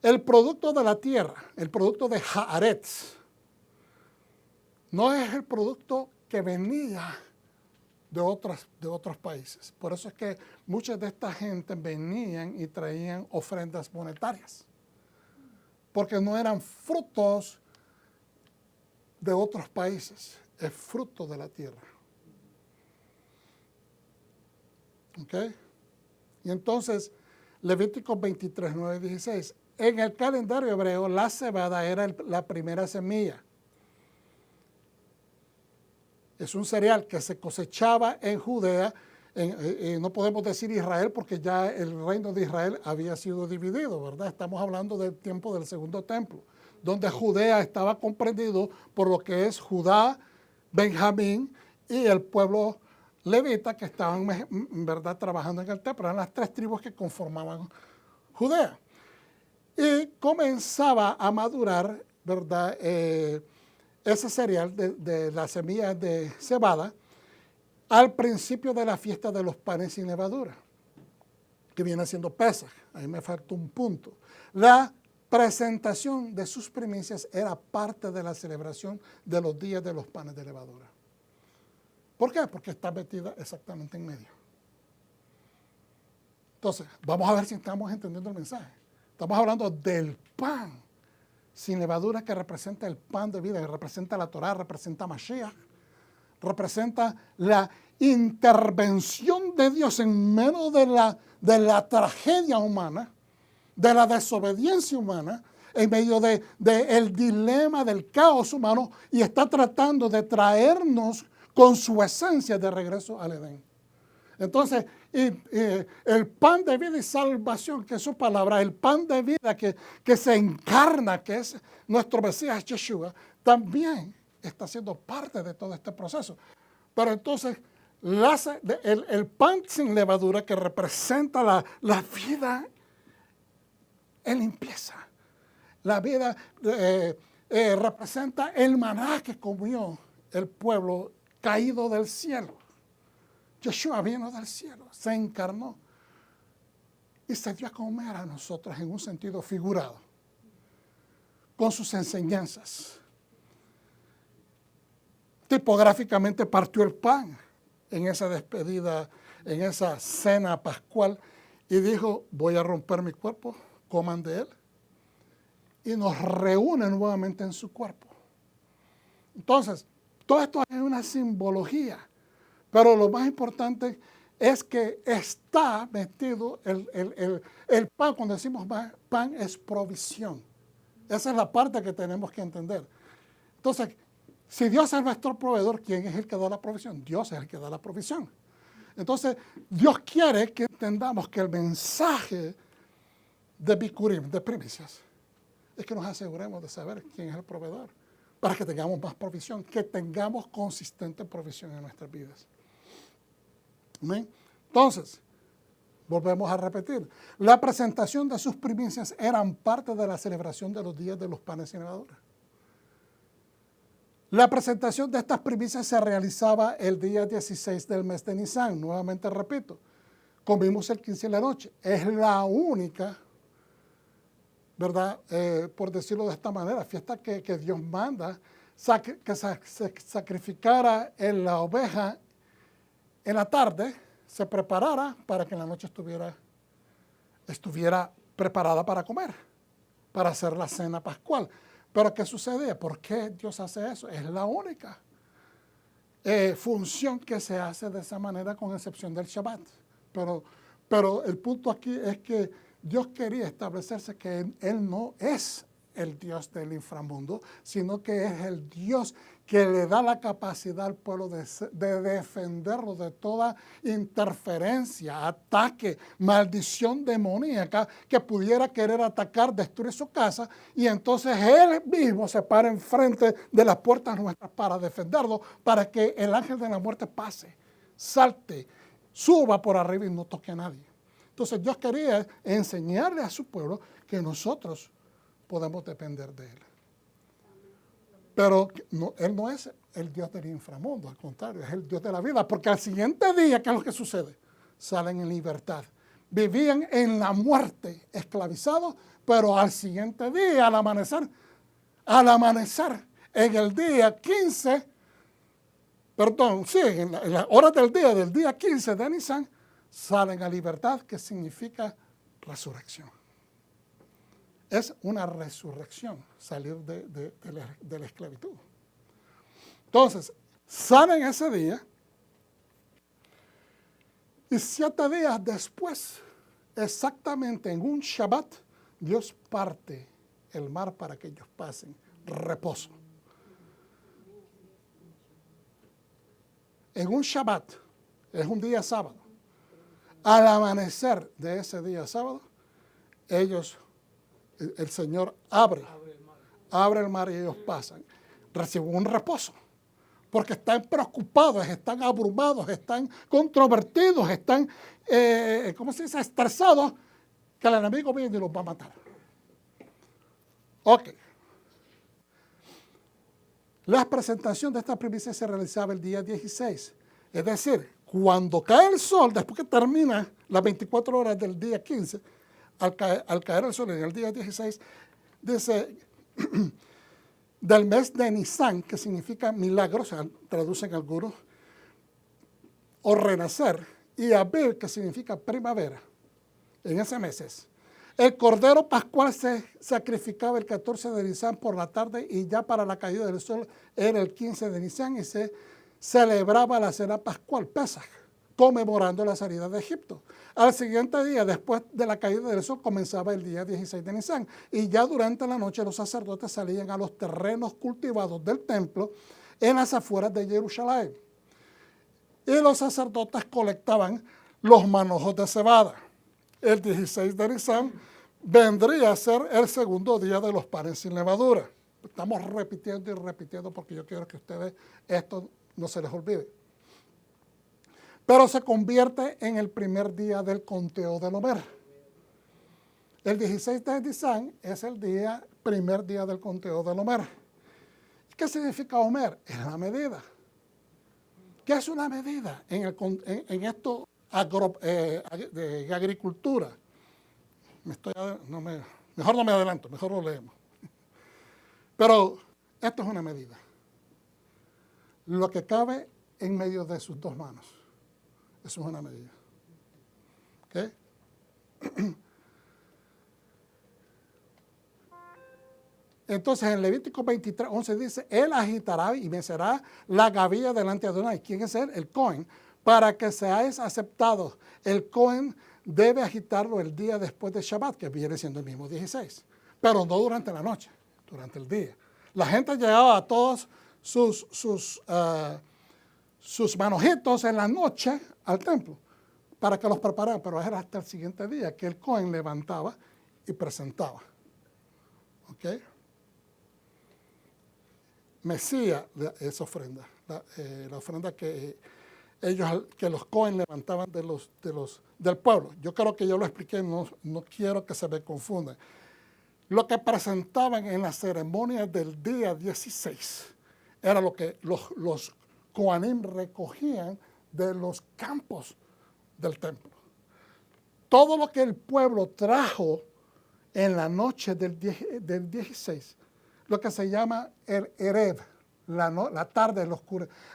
El producto de la tierra, el producto de Haaretz, no es el producto que venía de otros países. Por eso es que muchas de esta gente venían y traían ofrendas monetarias, porque no eran frutos de otros países, es fruto de la tierra. ¿Ok? Y entonces, Levíticos 23, 9, 16. En el calendario hebreo, la cebada era la primera semilla. Es un cereal que se cosechaba en Judea. No podemos decir Israel porque ya el reino de Israel había sido dividido, ¿verdad? Estamos hablando del tiempo del segundo templo, donde Judea estaba comprendido por lo que es Judá, Benjamín y el pueblo levita que estaban, ¿verdad?, trabajando en el templo. Eran las 3 tribus que conformaban Judea. Y comenzaba a madurar, ¿verdad?, ese cereal de las semillas de cebada al principio de la fiesta de los panes sin levadura, que viene siendo Pesaj. Ahí me falta un punto. La presentación de sus primicias era parte de la celebración de los días de los panes de levadura. ¿Por qué? Porque está metida exactamente en medio. Entonces, vamos a ver si estamos entendiendo el mensaje. Estamos hablando del pan sin levadura que representa el pan de vida, que representa la Torá, representa Mashiach, representa la intervención de Dios en medio de la tragedia humana, de la desobediencia humana, en medio del dilema, del caos humano, y está tratando de traernos con su esencia de regreso al Edén. Entonces, el pan de vida y salvación, que es su palabra, el pan de vida que se encarna, que es nuestro Mesías Yeshua, también está siendo parte de todo este proceso. Pero entonces, el pan sin levadura que representa la vida en limpieza, la vida representa el maná que comió el pueblo caído del cielo. Yeshua vino del cielo, se encarnó y se dio a comer a nosotros en un sentido figurado, con sus enseñanzas. Tipográficamente partió el pan en esa despedida, en esa cena pascual, y dijo, voy a romper mi cuerpo, coman de él, y nos reúne nuevamente en su cuerpo. Entonces, todo esto es una simbología. Pero lo más importante es que está metido el pan. Cuando decimos pan es provisión. Esa es la parte que tenemos que entender. Entonces, si Dios es nuestro proveedor, ¿quién es el que da la provisión? Dios es el que da la provisión. Entonces, Dios quiere que entendamos que el mensaje de Bikurim, de primicias, es que nos aseguremos de saber quién es el proveedor, para que tengamos más provisión, que tengamos consistente provisión en nuestras vidas. ¿Amén? Entonces, volvemos a repetir, la presentación de sus primicias eran parte de la celebración de los días de los panes sin levadura. La presentación de estas primicias se realizaba el día 16 del mes de Nisan. Nuevamente repito, comimos el 15 de la noche. Es la única, ¿verdad? Por decirlo de esta manera, fiesta que Dios manda, que se sacrificara en la oveja en la tarde, se preparara para que en la noche estuviera preparada para comer, para hacer la cena pascual. Pero ¿qué sucede? ¿Por qué Dios hace eso? Es la única función que se hace de esa manera, con excepción del Shabbat. Pero el punto aquí es que Dios quería establecerse que Él no es el Dios del inframundo, sino que es el Dios que le da la capacidad al pueblo de defenderlo de toda interferencia, ataque, maldición demoníaca que pudiera querer atacar, destruir su casa, y entonces Él mismo se para enfrente de las puertas nuestras para defenderlo, para que el ángel de la muerte pase, salte, suba por arriba y no toque a nadie. Entonces Dios quería enseñarle a su pueblo que nosotros podemos depender de Él. Pero no, Él no es el Dios del inframundo, al contrario, es el Dios de la vida, porque al siguiente día, ¿qué es lo que sucede? Salen en libertad. Vivían en la muerte, esclavizados, pero al siguiente día, al amanecer, en el día 15, en las horas del día 15 de Nisan, salen a libertad, que significa resurrección. Es una resurrección, salir de la esclavitud. Entonces, salen ese día y 7 días después, exactamente en un Shabbat, Dios parte el mar para que ellos pasen reposo. En un Shabbat, es un día sábado, al amanecer de ese día sábado, el Señor abre el mar y ellos pasan. Reciben un reposo, porque están preocupados, están abrumados, están controvertidos, están, estresados, que el enemigo viene y los va a matar. Ok. La presentación de esta primicia se realizaba el día 16. Es decir, cuando cae el sol, después que termina las 24 horas del día 15, al caer el sol en el día 16, dice, del mes de Nisan, que significa milagro, o sea, traducen algunos, o renacer, y Abib, que significa primavera, en ese mes. El cordero pascual se sacrificaba el 14 de Nisan por la tarde, y ya para la caída del sol era el 15 de Nisan, y se celebraba la cena pascual, Pesaj, conmemorando la salida de Egipto. Al siguiente día, después de la caída del sol, comenzaba el día 16 de Nisan. Y ya durante la noche los sacerdotes salían a los terrenos cultivados del templo en las afueras de Jerusalén. Y los sacerdotes colectaban los manojos de cebada. El 16 de Nisan vendría a ser el segundo día de los panes sin levadura. Estamos repitiendo y repitiendo porque yo quiero que ustedes esto no se les olvide. Pero se convierte en el primer día del conteo del Omer. El 16 de Nisan es el primer día del conteo del Omer. ¿Qué significa Omer? Es la medida. ¿Qué es una medida en esto de agricultura? Mejor no me adelanto, mejor lo leemos. Pero esto es una medida. Lo que cabe en medio de sus dos manos. Eso es una medida. ¿Okay? Entonces en Levítico 23:11 dice, él agitará y mecerá la gavilla delante de Adonai. ¿Quién es él? El Cohen. Para que seáis aceptados. El Cohen debe agitarlo el día después de Shabbat, que viene siendo el mismo 16. Pero no durante la noche, durante el día. La gente llegaba a todos sus manojitos en la noche al templo para que los prepararan, pero era hasta el siguiente día que el Cohen levantaba y presentaba. ¿Ok? Mesía esa ofrenda, la ofrenda que los Cohen levantaban del pueblo. Yo creo que yo lo expliqué, no quiero que se me confunda. Lo que presentaban en la ceremonia del día 16 era lo que los Cohanim recogían de los campos del templo. Todo lo que el pueblo trajo en la noche del 16, lo que se llama el Erev, la tarde,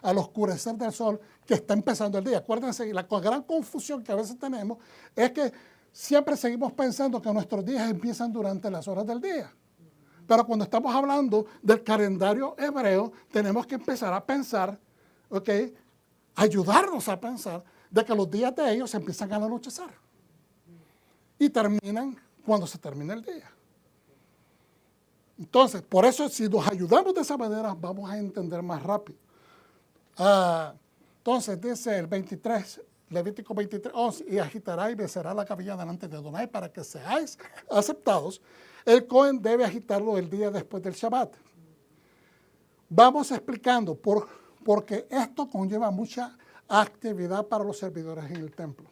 al oscurecer del sol, que está empezando el día. Acuérdense, la gran confusión que a veces tenemos es que siempre seguimos pensando que nuestros días empiezan durante las horas del día. Pero cuando estamos hablando del calendario hebreo, tenemos que empezar a pensar, ¿ok? Ayudarnos a pensar de que los días de ellos empiezan al anochecer y terminan cuando se termina el día. Entonces, por eso, si nos ayudamos de esa manera, vamos a entender más rápido. Entonces, dice el 23, Levítico 23, 11, y agitará y becerá la cabilla delante de Adonai para que seáis aceptados. El Cohen debe agitarlo el día después del Shabbat. Vamos explicando porque esto conlleva mucha actividad para los servidores en el templo.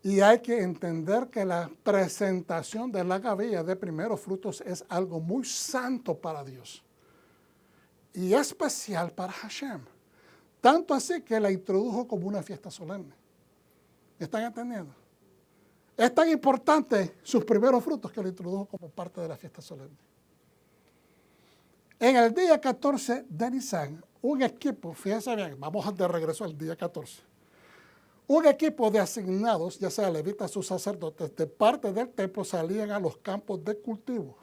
Y hay que entender que la presentación de la cabilla de primeros frutos es algo muy santo para Dios. Y especial para Hashem. Tanto así que la introdujo como una fiesta solemne. ¿Me están entendiendo? Es tan importante sus primeros frutos que la introdujo como parte de la fiesta solemne. En el día 14 de Nisan, un equipo, fíjense bien, vamos de regreso al día 14. Un equipo de asignados, ya sea levitas o sacerdotes, de parte del templo salían a los campos de cultivo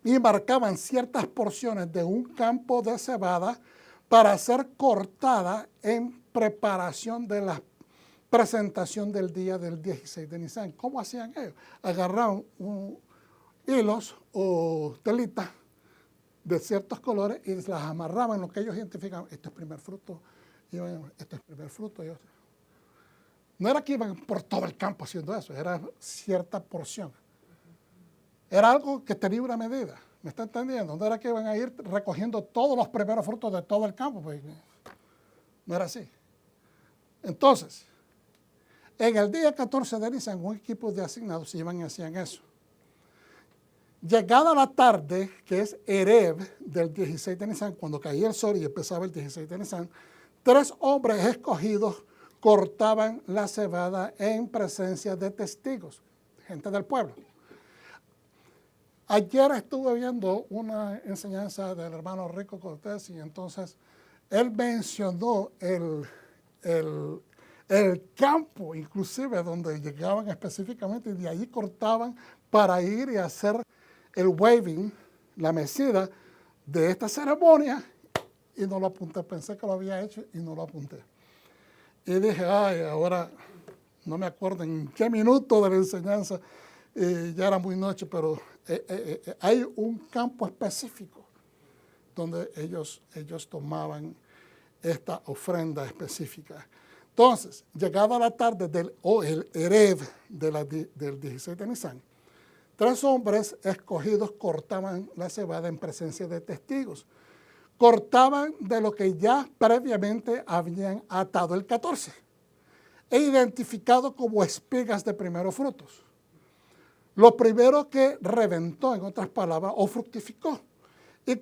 y marcaban ciertas porciones de un campo de cebada para ser cortada en preparación de la presentación del día del 16 de Nisan. ¿Cómo hacían ellos? Agarraban hilos o telitas de ciertos colores y las amarraban en lo que ellos identificaban. Esto es primer fruto. Esto es primer fruto. No era que iban por todo el campo haciendo eso, era cierta porción. Era algo que tenía una medida. ¿Me está entendiendo? No era que iban a ir recogiendo todos los primeros frutos de todo el campo. Pues, no era así. Entonces, en el día 14 de Nisan, un equipo de asignados iban y hacían eso. Llegada la tarde, que es Erev del 16 de Nisan, cuando caía el sol y empezaba el 16 de Nisan, 3 hombres escogidos cortaban la cebada en presencia de testigos, gente del pueblo. Ayer estuve viendo una enseñanza del hermano Rico Cortés y entonces él mencionó el campo, inclusive, donde llegaban específicamente y de ahí cortaban para ir y hacer el waving, la mecida de esta ceremonia, y no lo apunté. Pensé que lo había hecho y no lo apunté. Y dije, ay, ahora no me acuerdo en qué minuto de la enseñanza, ya era muy noche, pero hay un campo específico donde ellos tomaban esta ofrenda específica. Entonces, llegada la tarde el Erev del 16 de Nisan, 3 hombres escogidos cortaban la cebada en presencia de testigos. Cortaban de lo que ya previamente habían atado el 14 e identificado como espigas de primeros frutos. Lo primero que reventó, en otras palabras, o fructificó. Y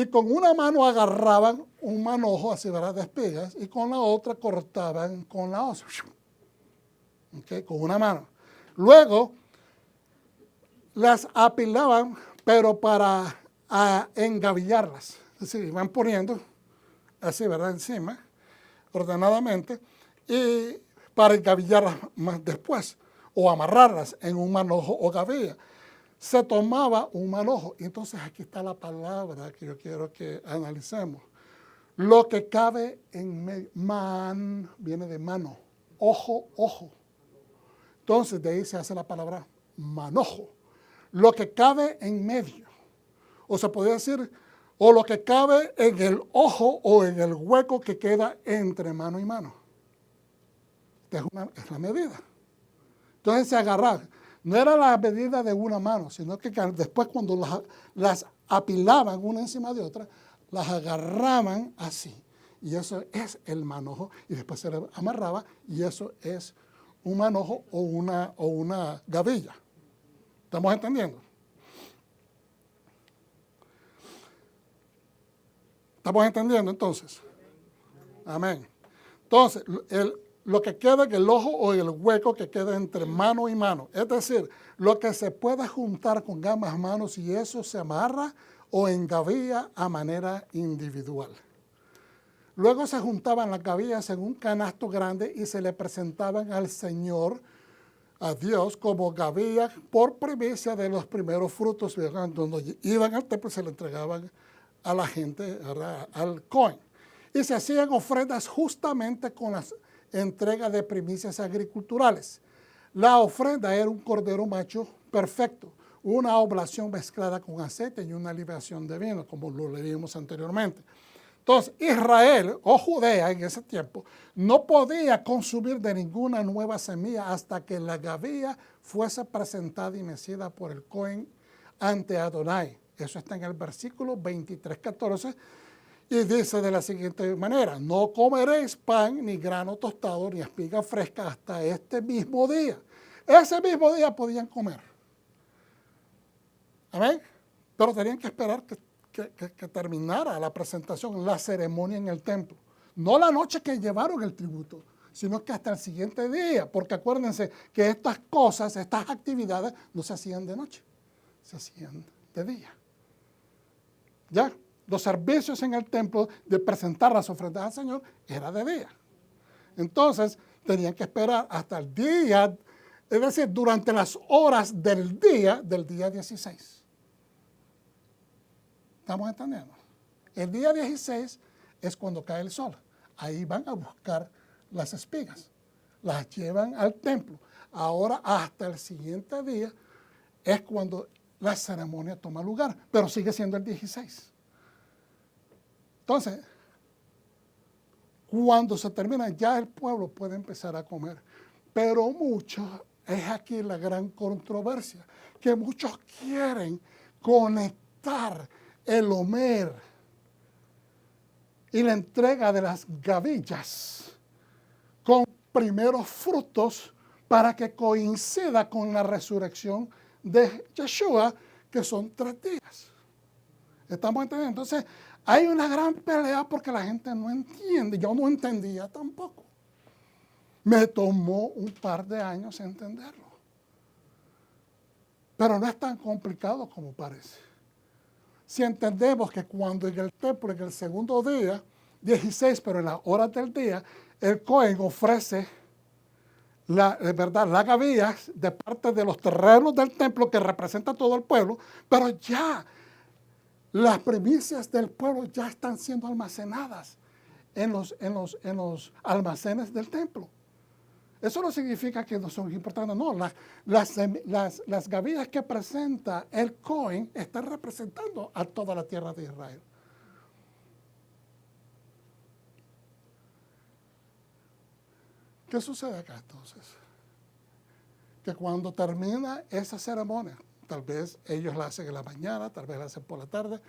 con una mano agarraban un manojo así, ¿verdad?, de espigas, y con la otra cortaban con la hoz. ¿Okay? Con una mano. Luego las apilaban, pero para engavillarlas. Es decir, iban poniendo así, ¿verdad?, encima, ordenadamente, y para engavillarlas más después, o amarrarlas en un manojo o gavilla. Se tomaba un manojo, y entonces aquí está la palabra que yo quiero que analicemos. Lo que cabe en medio, man, viene de mano, ojo, ojo. Entonces de ahí se hace la palabra manojo. Lo que cabe en medio, o se podría decir, o lo que cabe en el ojo o en el hueco que queda entre mano y mano. Es la medida. Entonces se agarraba. No era la medida de una mano, sino que después cuando las apilaban una encima de otra, las agarraban así. Y eso es el manojo. Y después se le amarraba y eso es un manojo o una gavilla. ¿Estamos entendiendo? ¿Estamos entendiendo entonces? Amén. Entonces, lo que queda en el ojo o el hueco que queda entre mano y mano. Es decir, lo que se pueda juntar con ambas manos y eso se amarra o en gavilla a manera individual. Luego se juntaban las gavillas en un canasto grande y se le presentaban al Señor, a Dios, como gavillas por primicia de los primeros frutos. Cuando iban al templo se le entregaban a la gente, al Cohen. Y se hacían ofrendas justamente con las entregas de primicias agriculturales. La ofrenda era un cordero macho perfecto, una oblación mezclada con aceite y una libación de vino, como lo leímos anteriormente. Entonces, Israel o Judea en ese tiempo no podía consumir de ninguna nueva semilla hasta que la gavilla fuese presentada y mecida por el Cohen ante Adonai. Eso está en el versículo 23:14 y dice de la siguiente manera: no comeréis pan, ni grano tostado, ni espiga fresca hasta este mismo día. Ese mismo día podían comer. Amén. Pero tenían que esperar que terminara la presentación, la ceremonia en el templo. No la noche que llevaron el tributo, sino que hasta el siguiente día, porque acuérdense que estas cosas, estas actividades no se hacían de noche, se hacían de día. ¿Ya? Los servicios en el templo de presentar las ofrendas al Señor era de día. Entonces, tenían que esperar hasta el día, es decir, durante las horas del día 16. ¿Estamos entendiendo? El día 16 es cuando cae el sol. Ahí van a buscar las espigas. Las llevan al templo. Ahora, hasta el siguiente día, es cuando la ceremonia toma lugar. Pero sigue siendo el 16. Entonces, cuando se termina, ya el pueblo puede empezar a comer. Pero muchos, es aquí la gran controversia, que muchos quieren conectar el Omer y la entrega de las gavillas con primeros frutos para que coincida con la resurrección de Yeshua, que son 3 días. ¿Estamos entendiendo? Entonces, hay una gran pelea porque la gente no entiende. Yo no entendía tampoco. Me tomó un par de años entenderlo. Pero no es tan complicado como parece. Si entendemos que cuando en el templo, en el segundo día, 16, pero en las horas del día, el Cohen ofrece la gavilla de parte de los terrenos del templo que representa todo el pueblo, pero ya las primicias del pueblo ya están siendo almacenadas en los almacenes del templo. Eso no significa que no son importantes, no. Las gavillas que presenta el Cohen están representando a toda la tierra de Israel. ¿Qué sucede acá entonces? Que cuando termina esa ceremonia, tal vez ellos la hacen en la mañana, tal vez la hacen por la tarde,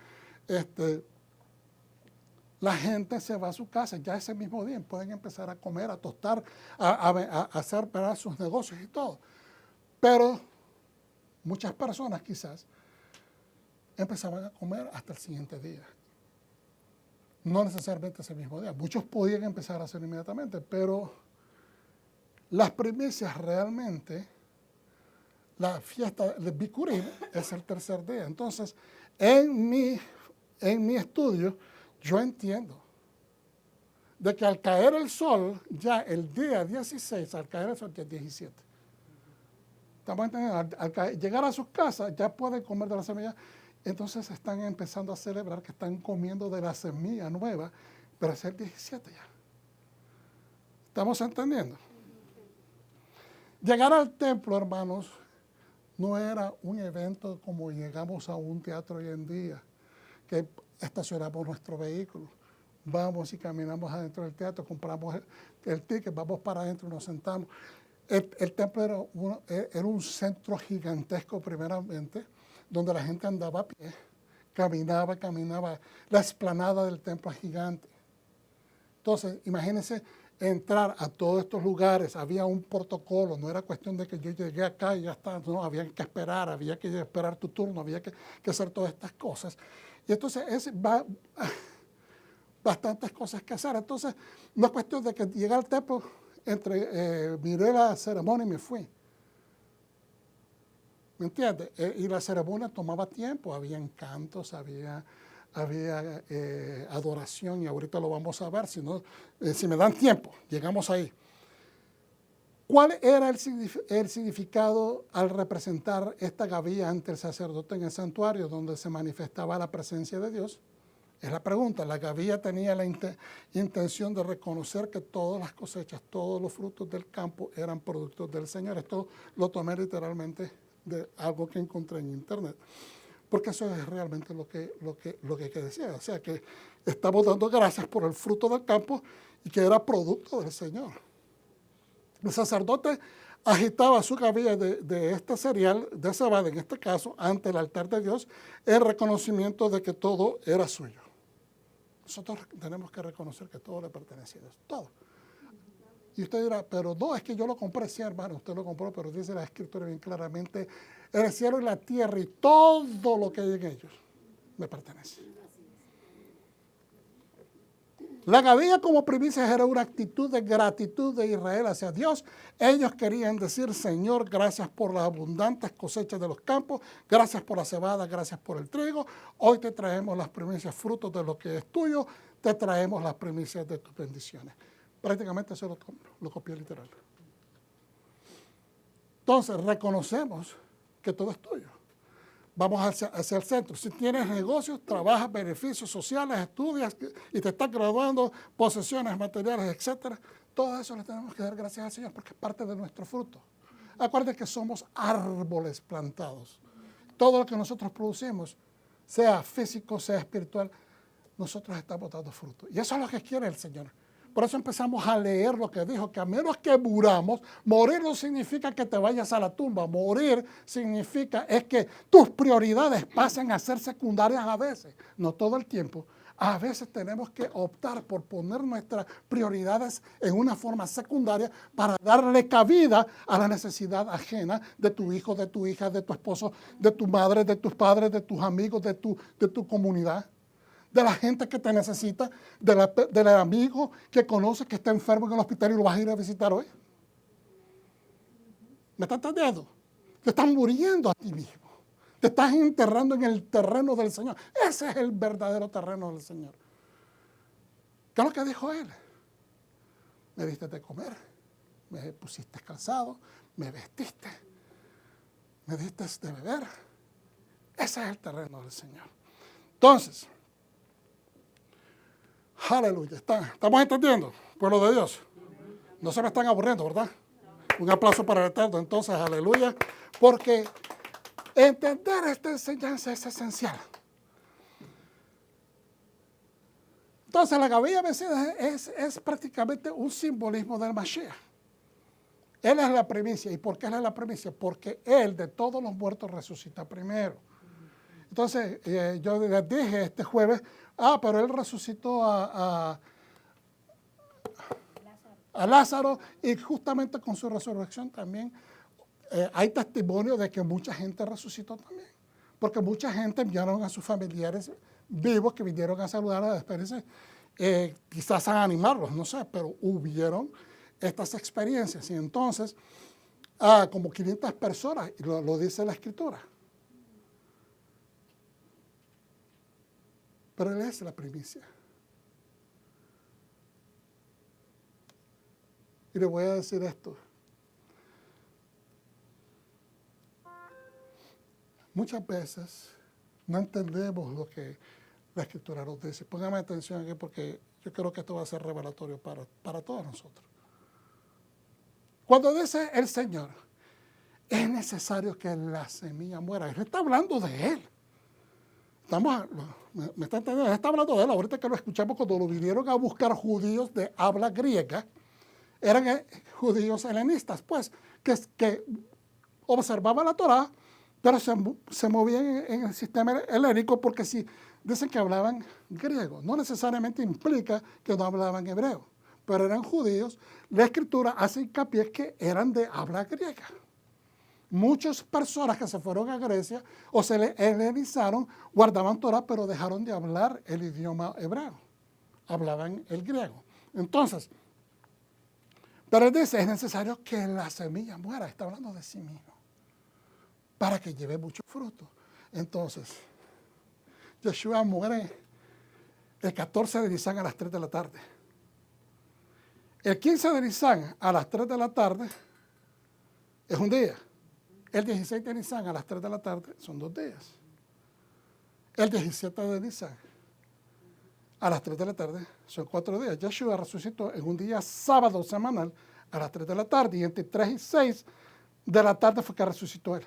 la gente se va a su casa, ya ese mismo día pueden empezar a comer, a tostar, a hacer para sus negocios y todo. Pero muchas personas quizás empezaban a comer hasta el siguiente día. No necesariamente ese mismo día. Muchos podían empezar a hacerlo inmediatamente, pero las primicias realmente, la fiesta de Bikurim es el 3er día. Entonces, en mi estudio, yo entiendo de que al caer el sol, ya el día 16, al caer el sol, ya es 17. ¿Estamos entendiendo? Al llegar a sus casas, ya pueden comer de la semilla. Entonces están empezando a celebrar que están comiendo de la semilla nueva, pero es el 17 ya. ¿Estamos entendiendo? Llegar al templo, hermanos, no era un evento como llegamos a un teatro hoy en día, que estacionamos nuestro vehículo, vamos y caminamos adentro del teatro, compramos el ticket, vamos para adentro y nos sentamos. El templo era un centro gigantesco primeramente, donde la gente andaba a pie, caminaba. La explanada del templo es gigante. Entonces, imagínense entrar a todos estos lugares, había un protocolo, no era cuestión de que yo llegué acá y ya está, no, había que esperar tu turno, había que hacer todas estas cosas. Y entonces bastantes cosas que hacer. Entonces, no es cuestión de que llegué al templo, miré la ceremonia y me fui. ¿Me entiendes? Y la ceremonia tomaba tiempo, había cantos, había adoración, y ahorita lo vamos a ver, si me dan tiempo, llegamos ahí. ¿Cuál era el significado al representar esta gavilla ante el sacerdote en el santuario donde se manifestaba la presencia de Dios? Es la pregunta. La gavilla tenía la intención de reconocer que todas las cosechas, todos los frutos del campo eran productos del Señor. Esto lo tomé literalmente de algo que encontré en internet, porque eso es realmente lo que decía. O sea, que estamos dando gracias por el fruto del campo y que era producto del Señor. El sacerdote agitaba su gavilla de este cereal, de cebada en este caso, ante el altar de Dios, en reconocimiento de que todo era suyo. Nosotros tenemos que reconocer que todo le pertenece a Dios, todo. Y usted dirá, pero no, es que yo lo compré, sí, hermano, usted lo compró, pero dice la Escritura bien claramente, el cielo y la tierra y todo lo que hay en ellos me pertenece. La gavilla como primicias era una actitud de gratitud de Israel hacia Dios. Ellos querían decir, Señor, gracias por las abundantes cosechas de los campos, gracias por la cebada, gracias por el trigo. Hoy te traemos las primicias, frutos de lo que es tuyo, te traemos las primicias de tus bendiciones. Prácticamente eso lo copié literal. Entonces, reconocemos que todo es tuyo. Vamos hacia el centro. Si tienes negocios, trabajas, beneficios sociales, estudias y te estás graduando, posesiones materiales, etcétera, todo eso le tenemos que dar gracias al Señor porque es parte de nuestro fruto. Acuérdense que somos árboles plantados. Todo lo que nosotros producimos, sea físico, sea espiritual, nosotros estamos dando fruto. Y eso es lo que quiere el Señor. Por eso empezamos a leer lo que dijo, que a menos que muramos, morir no significa que te vayas a la tumba. Morir significa es que tus prioridades pasen a ser secundarias a veces, no todo el tiempo. A veces tenemos que optar por poner nuestras prioridades en una forma secundaria para darle cabida a la necesidad ajena de tu hijo, de tu hija, de tu esposo, de tu madre, de tus padres, de tus amigos, de tu comunidad. De la gente que te necesita, del amigo que conoce que está enfermo en el hospital y lo vas a ir a visitar hoy. ¿Me estás entendiendo? Te estás muriendo a ti mismo. Te estás enterrando en el terreno del Señor. Ese es el verdadero terreno del Señor. ¿Qué es lo que dijo Él? Me diste de comer, me pusiste calzado, me vestiste, me diste de beber. Ese es el terreno del Señor. Entonces, aleluya. ¿Estamos entendiendo, pueblo de Dios? No se me están aburriendo, ¿verdad? Un aplauso para el Eterno. Entonces, aleluya. Porque entender esta enseñanza es esencial. Entonces, la gavilla vencida es prácticamente un simbolismo del Mashiach. Él es la primicia. ¿Y por qué Él es la primicia? Porque Él de todos los muertos resucita primero. Entonces, yo les dije este jueves, pero Él resucitó a Lázaro y justamente con su resurrección también hay testimonio de que mucha gente resucitó también. Porque mucha gente enviaron a sus familiares vivos que vinieron a saludar, a despedirse, quizás a animarlos, no sé, pero hubieron estas experiencias. Y entonces, como 500 personas, y lo dice la Escritura. Pero Él es la primicia. Y le voy a decir esto. Muchas veces no entendemos lo que la Escritura nos dice. Póngame atención aquí porque yo creo que esto va a ser revelatorio para todos nosotros. Cuando dice el Señor, es necesario que la semilla muera. Él está hablando de Él. ¿Me está entendiendo? Él está hablando de Él. Ahorita que lo escuchamos cuando lo vinieron a buscar judíos de habla griega, eran judíos helenistas, pues, que observaban la Torá, pero se movían en el sistema helénico porque si dicen que hablaban griego, no necesariamente implica que no hablaban hebreo, pero eran judíos. La Escritura hace hincapié que eran de habla griega. Muchas personas que se fueron a Grecia o se le helenizaron, guardaban Torá, pero dejaron de hablar el idioma hebreo. Hablaban el griego. Entonces, pero Él dice, es necesario que la semilla muera. Está hablando de sí mismo. Porque la semilla, ¿qué es la semilla? Es la semilla que para que lleve mucho fruto. Entonces, Yeshua muere el 14 de Nisan a las 3 de la tarde. El 15 de Nisan a las 3 de la tarde es un día. El 16 de Nisan a las 3 de la tarde son 2 días. El 17 de Nisan a las 3 de la tarde son 4 días. Yeshua resucitó en un día sábado semanal a las 3 de la tarde, y entre 3 y 6 de la tarde fue que resucitó él.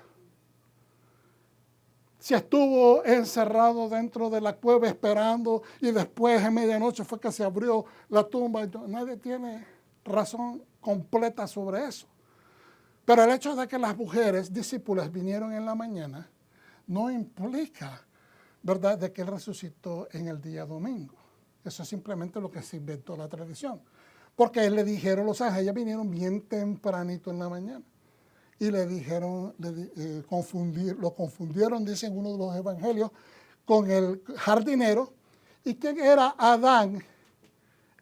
Si estuvo encerrado dentro de la cueva esperando y después en medianoche fue que se abrió la tumba, nadie tiene razón completa sobre eso. Pero el hecho de que las mujeres discípulas vinieron en la mañana no implica, ¿verdad?, de que él resucitó en el día domingo. Eso es simplemente lo que se inventó la tradición. Porque él le dijeron los ángeles, ellas vinieron bien tempranito en la mañana. Y le dijeron, lo confundieron, dicen uno de los evangelios, con el jardinero. ¿Y quién era Adán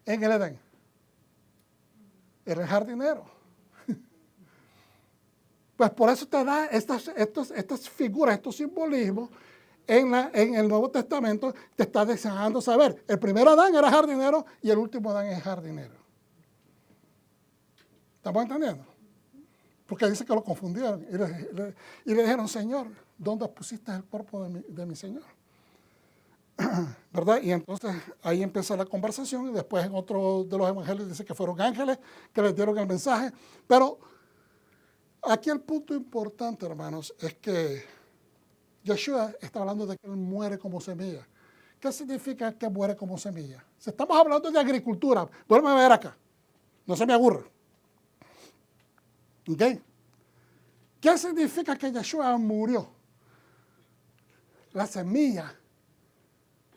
en el Edén? Era el jardinero. Pues por eso te da estas figuras, estos simbolismos en el Nuevo Testamento, te está dejando saber. El primer Adán era jardinero y el último Adán es jardinero. ¿Estamos entendiendo? Porque dice que lo confundieron y le dijeron, Señor, ¿dónde pusiste el cuerpo de mi Señor? ¿Verdad? Y entonces ahí empieza la conversación, y después en otro de los evangelios dice que fueron ángeles que les dieron el mensaje. Pero aquí el punto importante, hermanos, es que Yeshua está hablando de que él muere como semilla. ¿Qué significa que muere como semilla? Si estamos hablando de agricultura, vuelve a ver acá, no se me aburra. ¿Ok? ¿Qué significa que Yeshua murió? La semilla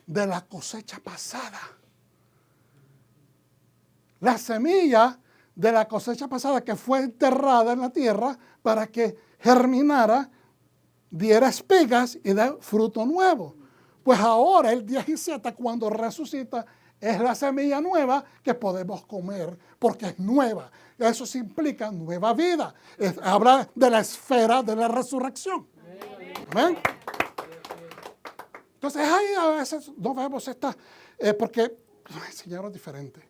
de la cosecha pasada. La semilla de la cosecha pasada que fue enterrada en la tierra para que germinara, diera espigas y dé fruto nuevo. Pues ahora, el 17, cuando resucita, es la semilla nueva que podemos comer porque es nueva. Eso sí implica nueva vida. Habla de la esfera de la resurrección. ¿Ven? Entonces ahí a veces no vemos esta, porque enseñaron diferente.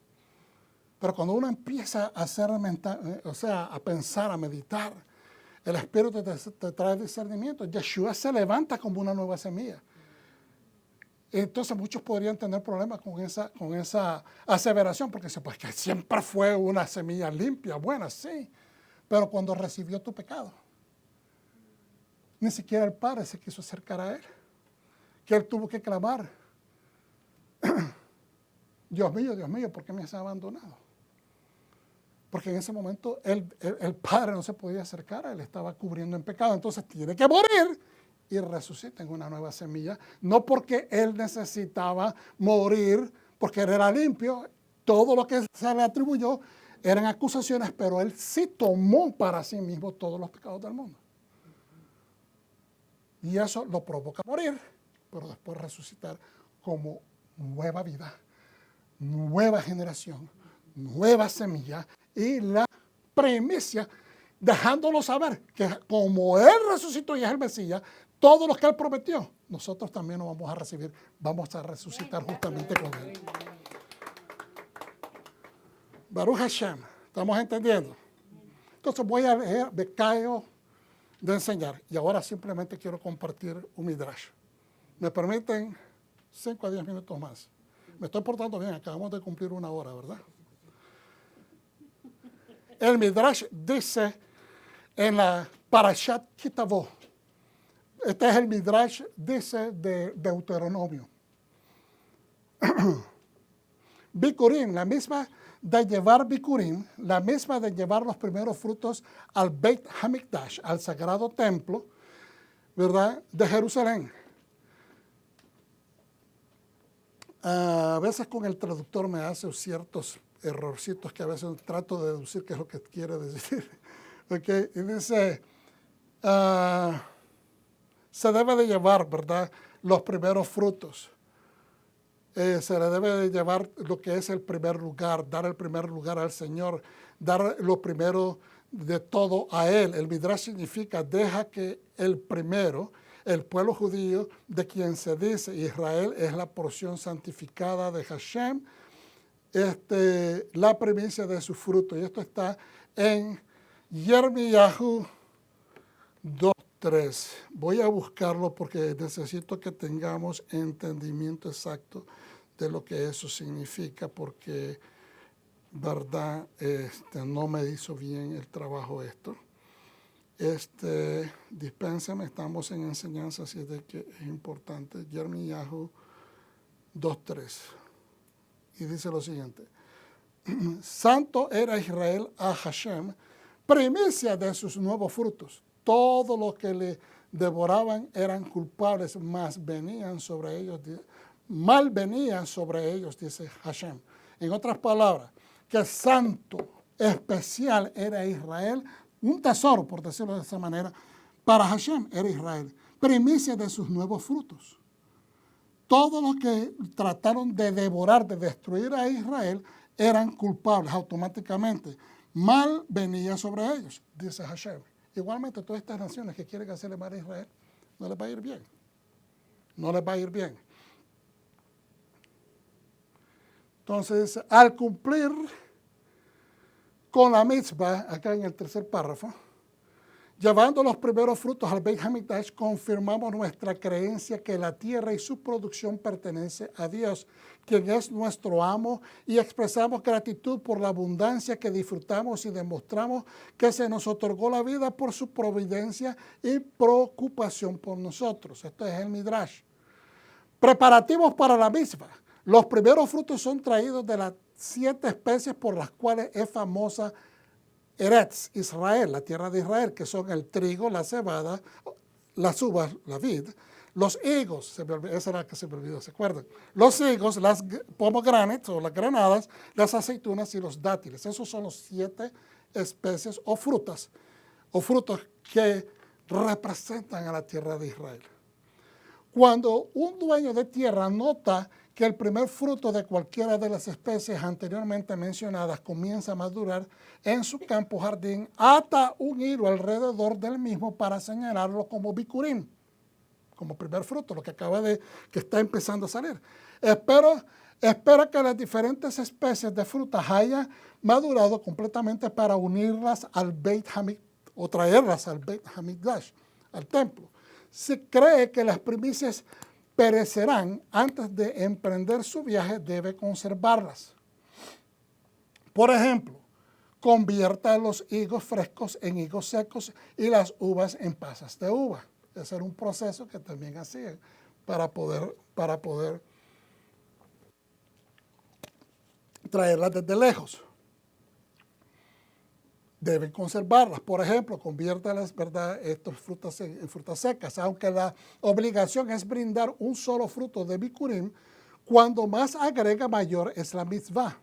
Pero cuando uno empieza a hacer a pensar, a meditar, el Espíritu te trae discernimiento. Yeshua se levanta como una nueva semilla. Entonces muchos podrían tener problemas con esa aseveración, porque pues, que siempre fue una semilla limpia, buena, sí, pero cuando recibió tu pecado, ni siquiera el Padre se quiso acercar a él, que él tuvo que clamar, Dios mío, ¿por qué me has abandonado? Porque en ese momento el Padre no se podía acercar a él, estaba cubriendo en pecado, entonces tiene que morir y resucita en una nueva semilla, no porque él necesitaba morir, porque él era limpio, todo lo que se le atribuyó eran acusaciones, pero él sí tomó para sí mismo todos los pecados del mundo. Y eso lo provoca morir, pero después resucitar como nueva vida, nueva generación, nueva semilla, y la primicia, dejándolo saber que como él resucitó y es el Mesías, todos los que él prometió, nosotros también nos vamos a recibir, vamos a resucitar justamente con él. Baruch Hashem, ¿estamos entendiendo? Entonces voy a leer, me caigo de enseñar, y ahora simplemente quiero compartir un midrash. ¿Me permiten 5 a 10 minutos más? Me estoy portando bien, acabamos de cumplir 1 hora, ¿verdad? El midrash dice en la Parashat Kitavó, este es el midrash, dice de Deuteronomio. Bikurim, la misma de llevar Bikurim, la misma de llevar los primeros frutos al Beit Hamikdash, al sagrado templo, ¿verdad?, de Jerusalén. A veces con el traductor me hace ciertos errorcitos que a veces trato de deducir qué es lo que quiere decir. Okay. Y dice, se debe de llevar, ¿verdad?, los primeros frutos. Se le debe de llevar lo que es el primer lugar, dar el primer lugar al Señor, dar lo primero de todo a él. El Midrash significa deja que el primero, el pueblo judío, de quien se dice Israel es la porción santificada de Hashem, la primicia de su fruto. Y esto está en Yirmiyahu 2:3. Voy a buscarlo porque necesito que tengamos entendimiento exacto de lo que eso significa, porque verdad no me hizo bien el trabajo esto. Dispénsame, estamos en enseñanza, así de que es importante. Yirmiyahu 2:3. Y dice lo siguiente: Santo era Israel a Hashem, primicia de sus nuevos frutos. Todo lo que le devoraban eran culpables, mal venía sobre ellos, dice Hashem. En otras palabras, que santo, especial era Israel, un tesoro, por decirlo de esa manera, para Hashem era Israel, primicia de sus nuevos frutos. Todos los que trataron de devorar, de destruir a Israel, eran culpables automáticamente. Mal venía sobre ellos, dice Hashem. Igualmente, todas estas naciones que quieren hacerle mal a Israel, no les va a ir bien. No les va a ir bien. Entonces, al cumplir con la mitzvah, acá en el tercer párrafo, llevando los primeros frutos al Beit Hamikdash, confirmamos nuestra creencia que la tierra y su producción pertenece a Dios, quien es nuestro amo, y expresamos gratitud por la abundancia que disfrutamos y demostramos que se nos otorgó la vida por su providencia y preocupación por nosotros. Esto es el Midrash. Preparativos para la misma. Los primeros frutos son traídos de las 7 especies por las cuales es famosa Eretz, Israel, la tierra de Israel, que son el trigo, la cebada, las uvas, la vid, los higos, esa era la que se me olvidó, ¿se acuerdan? Los higos, las pomegranates o las granadas, las aceitunas y los dátiles. Esos son los 7 especies o frutos que representan a la tierra de Israel. Cuando un dueño de tierra nota que el primer fruto de cualquiera de las especies anteriormente mencionadas comienza a madurar en su campo o jardín, ata un hilo alrededor del mismo para señalarlo como bikurim, como primer fruto, lo que que está empezando a salir. Espera que las diferentes especies de frutas hayan madurado completamente para unirlas al Beit Hamikdash o traerlas al Beit Hamikdash, al templo. Se cree que las primicias perecerán antes de emprender su viaje, debe conservarlas. Por ejemplo, convierta los higos frescos en higos secos y las uvas en pasas de uva. Ese era un proceso que también hacían para poder traerlas desde lejos. Deben conservarlas. Por ejemplo, conviértalas, ¿verdad?, estas frutas en frutas secas, aunque la obligación es brindar un solo fruto de bikurim. Cuando más agrega, mayor es la mitzvah.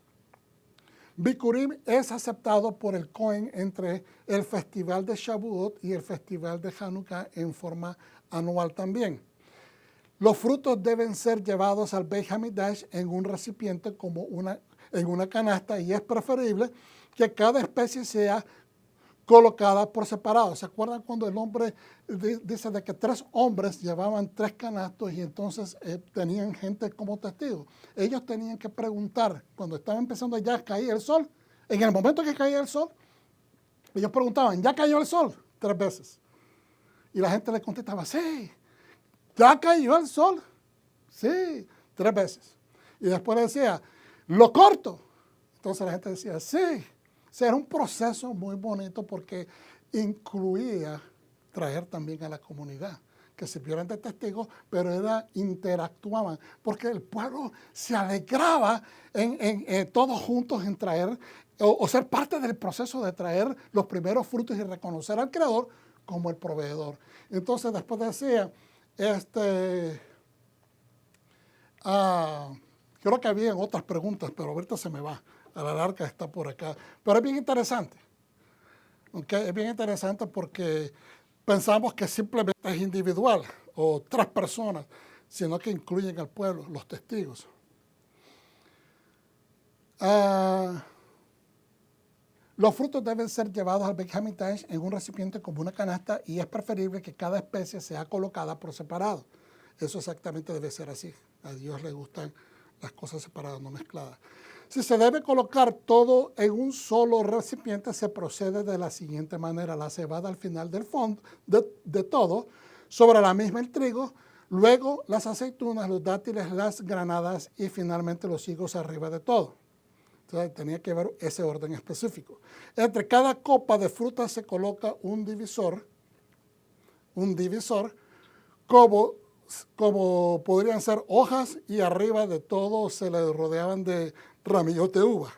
Bikurim es aceptado por el Cohen entre el festival de Shavuot y el festival de Hanukkah en forma anual también. Los frutos deben ser llevados al Beit Hamikdash en un recipiente en una canasta, y es preferible que cada especie sea colocada por separado. ¿Se acuerdan cuando el hombre dice de que 3 hombres llevaban 3 canastos y entonces tenían gente como testigo? Ellos tenían que preguntar, cuando estaba empezando ya a caer el sol, en el momento que caía el sol, ellos preguntaban, ¿ya cayó el sol? 3 veces. Y la gente le contestaba, sí, ¿ya cayó el sol? Sí, 3 veces. Y después decía, ¿lo corto? Entonces la gente decía, sí. O sea, era un proceso muy bonito porque incluía traer también a la comunidad, que sirvieran de testigos, pero interactuaban, porque el pueblo se alegraba en todos juntos en traer o ser parte del proceso de traer los primeros frutos y reconocer al Creador como el proveedor. Entonces después decía, creo que había otras preguntas, pero ahorita se me va. A la larga está por acá. Pero es bien interesante. ¿Okay? Es bien interesante porque pensamos que simplemente es individual o 3 personas, sino que incluyen al pueblo, los testigos. Los frutos deben ser llevados al Beit Hamikdash en un recipiente como una canasta y es preferible que cada especie sea colocada por separado. Eso exactamente debe ser así. A Dios le gustan las cosas separadas, no mezcladas. Si se debe colocar todo en un solo recipiente, se procede de la siguiente manera. La cebada al final del fondo de todo, sobre la misma el trigo, luego las aceitunas, los dátiles, las granadas y finalmente los higos arriba de todo. Entonces tenía que ver ese orden específico. Entre cada copa de fruta se coloca un divisor como podrían ser hojas y arriba de todo se le rodeaban de ramillos de uva.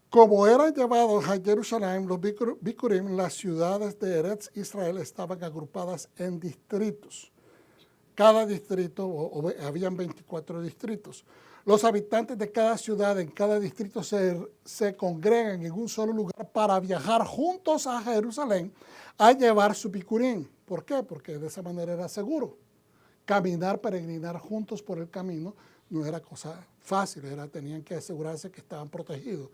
Como eran llevados a Jerusalén, los Bikurim, las ciudades de Eretz Israel estaban agrupadas en distritos. Cada distrito, habían 24 distritos. Los habitantes de cada ciudad, en cada distrito, se congregan en un solo lugar para viajar juntos a Jerusalén a llevar su Bikurim. ¿Por qué? Porque de esa manera era seguro. Caminar, peregrinar juntos por el camino no era cosa fácil, tenían que asegurarse que estaban protegidos.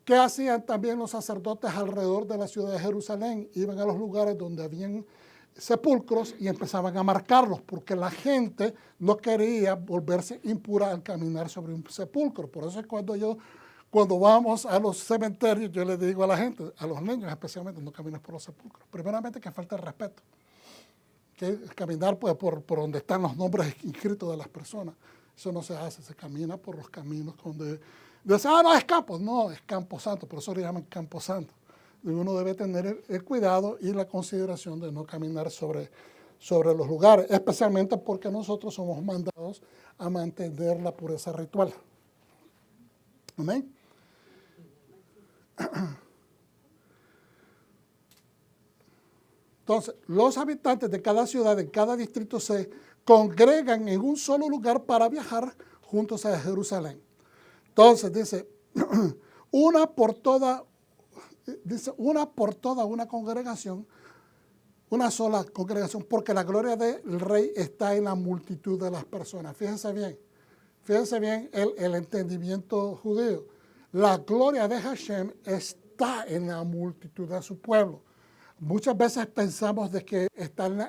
¿Qué hacían también los sacerdotes alrededor de la ciudad de Jerusalén? Iban a los lugares donde habían sepulcros y empezaban a marcarlos, porque la gente no quería volverse impura al caminar sobre un sepulcro. Por eso es cuando vamos a los cementerios, yo le digo a la gente, a los niños especialmente, no camines por los sepulcros. Primeramente que falta el respeto. Que caminar pues, por donde están los nombres inscritos de las personas. Eso no se hace, se camina por los caminos donde dicen, no, es campo. No, es Camposanto, por eso le llaman Camposanto. Y uno debe tener el cuidado y la consideración de no caminar sobre los lugares, especialmente porque nosotros somos mandados a mantener la pureza ritual. Amén. Entonces, los habitantes de cada ciudad, de cada distrito, se congregan en un solo lugar para viajar juntos a Jerusalén. Entonces, dice, una por toda una congregación, una sola congregación, porque la gloria del rey está en la multitud de las personas. Fíjense bien el entendimiento judío. La gloria de Hashem está en la multitud de su pueblo. Muchas veces pensamos de que está en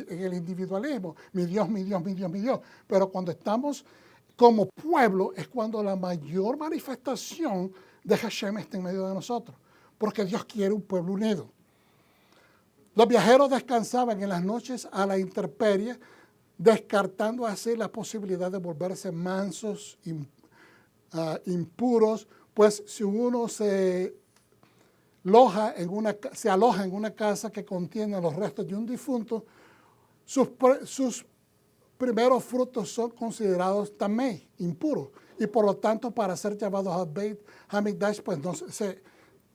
el individualismo, mi Dios, mi Dios, mi Dios, mi Dios. Pero cuando estamos como pueblo es cuando la mayor manifestación de Hashem está en medio de nosotros, porque Dios quiere un pueblo unido. Los viajeros descansaban en las noches a la intemperie, descartando así la posibilidad de volverse mansos, impuros, pues si uno se aloja en una casa que contiene los restos de un difunto, sus primeros frutos son considerados tamé, impuros, y por lo tanto para ser llevados al Beit Hamikdash pues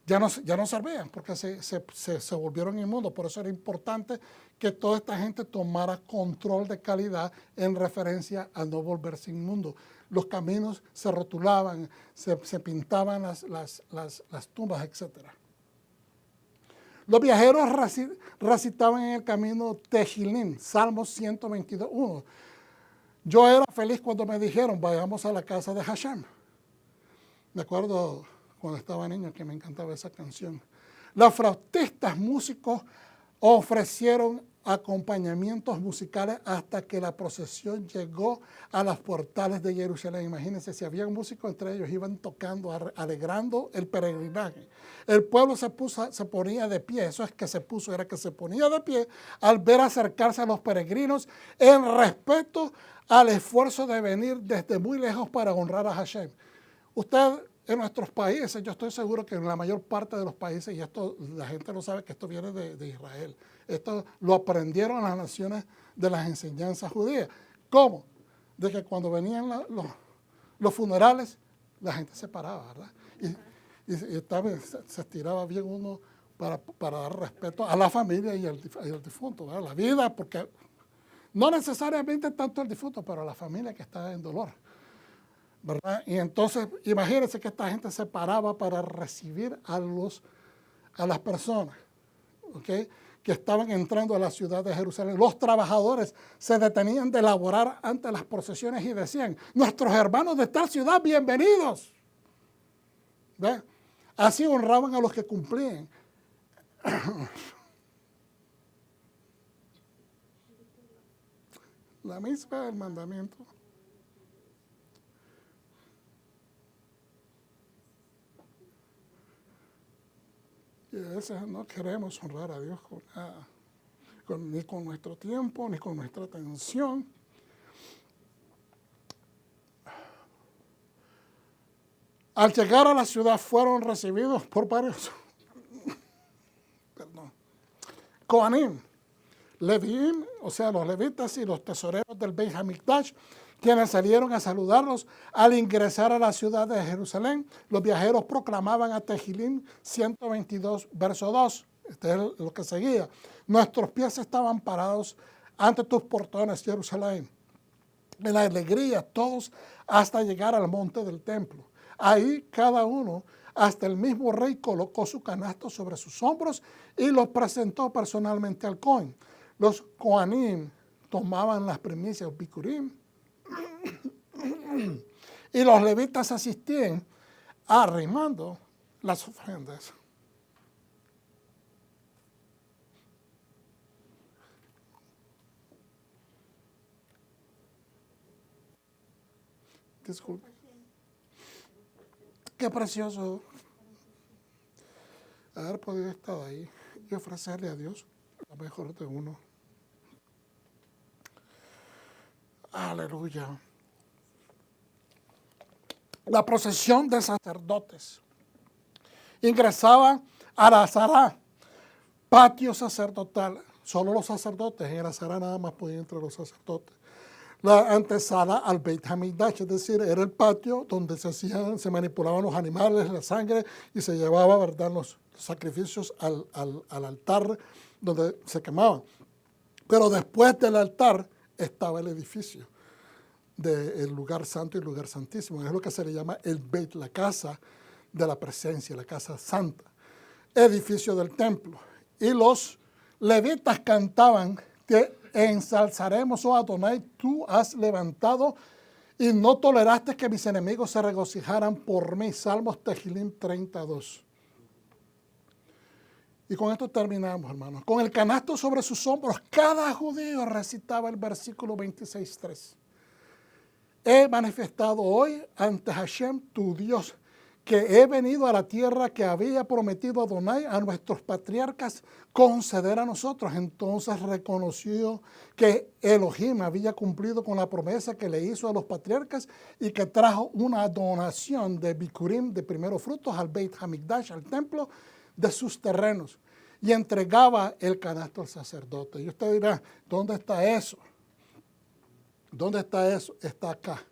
ya no servían porque se volvieron inmundos. Por eso era importante que toda esta gente tomara control de calidad en referencia a no volverse inmundo. Los caminos se rotulaban, se pintaban las tumbas, etcétera. Los viajeros recitaban en el camino Tehilim, Salmos 122:1. Yo era feliz cuando me dijeron, vayamos a la casa de Hashem. Me acuerdo cuando estaba niño que me encantaba esa canción. Los flautistas músicos ofrecieron acompañamientos musicales hasta que la procesión llegó a los portales de Jerusalén. Imagínense, si había músicos entre ellos, iban tocando, alegrando el peregrinaje. El pueblo se ponía de pie, eso es que se ponía de pie al ver acercarse a los peregrinos en respeto al esfuerzo de venir desde muy lejos para honrar a Hashem. Usted en nuestros países, yo estoy seguro que en la mayor parte de los países, y esto la gente no sabe que esto viene de Israel, esto lo aprendieron las naciones de las enseñanzas judías. ¿Cómo? De que cuando venían los funerales, la gente se paraba, ¿verdad? Y se estiraba bien uno para dar respeto a la familia y al difunto, ¿verdad? La vida, porque no necesariamente tanto el difunto, pero a la familia que está en dolor, ¿verdad? Y entonces, imagínense que esta gente se paraba para recibir a las personas, ¿ok?, que estaban entrando a la ciudad de Jerusalén. Los trabajadores se detenían de laborar ante las procesiones y decían, nuestros hermanos de esta ciudad, bienvenidos. ¿Ve? Así honraban a los que cumplían. La misma del mandamiento. Y a veces no queremos honrar a Dios con nada, ni con nuestro tiempo, ni con nuestra atención. Al llegar a la ciudad fueron recibidos por varios Coanim, Leviim, o sea, los levitas y los tesoreros del Beit HaMikdash, quienes salieron a saludarlos al ingresar a la ciudad de Jerusalén. Los viajeros proclamaban a Tehilim 122, verso 2. Este es lo que seguía. Nuestros pies estaban parados ante tus portones, Jerusalén, en la alegría todos hasta llegar al monte del templo. Ahí cada uno, hasta el mismo rey, colocó su canasto sobre sus hombros y los presentó personalmente al Cohen. Los Coanim tomaban las primicias, Bikurim, y los levitas asistían arrimando las ofrendas. Disculpe. Qué precioso haber podido estar ahí y ofrecerle a Dios lo mejor de uno. Aleluya. La procesión de sacerdotes ingresaba a la Azara, patio sacerdotal. Solo los sacerdotes, en la Azara nada más podían entrar los sacerdotes. La antesala al Beit HaMikdash, es decir, era el patio donde se manipulaban los animales, la sangre, y se llevaba, ¿verdad?, los sacrificios al altar donde se quemaban. Pero después del altar estaba el edificio del lugar santo y el lugar santísimo. Es lo que se le llama el Beit, la casa de la presencia, la casa santa, edificio del templo. Y los levitas cantaban: te ensalzaremos, oh Adonai, tú has levantado y no toleraste que mis enemigos se regocijaran por mí. Salmos Tehilim 32. Y con esto terminamos, hermanos. Con el canasto sobre sus hombros, cada judío recitaba el versículo 26:3. He manifestado hoy ante Hashem, tu Dios, que he venido a la tierra que había prometido Adonai a nuestros patriarcas conceder a nosotros. Entonces reconoció que Elohim había cumplido con la promesa que le hizo a los patriarcas y que trajo una donación de Bikurim, de primeros frutos, al Beit HaMikdash, al templo, de sus terrenos, y entregaba el canasto al sacerdote. Y usted dirá, ¿dónde está eso? ¿Dónde está eso? Está acá.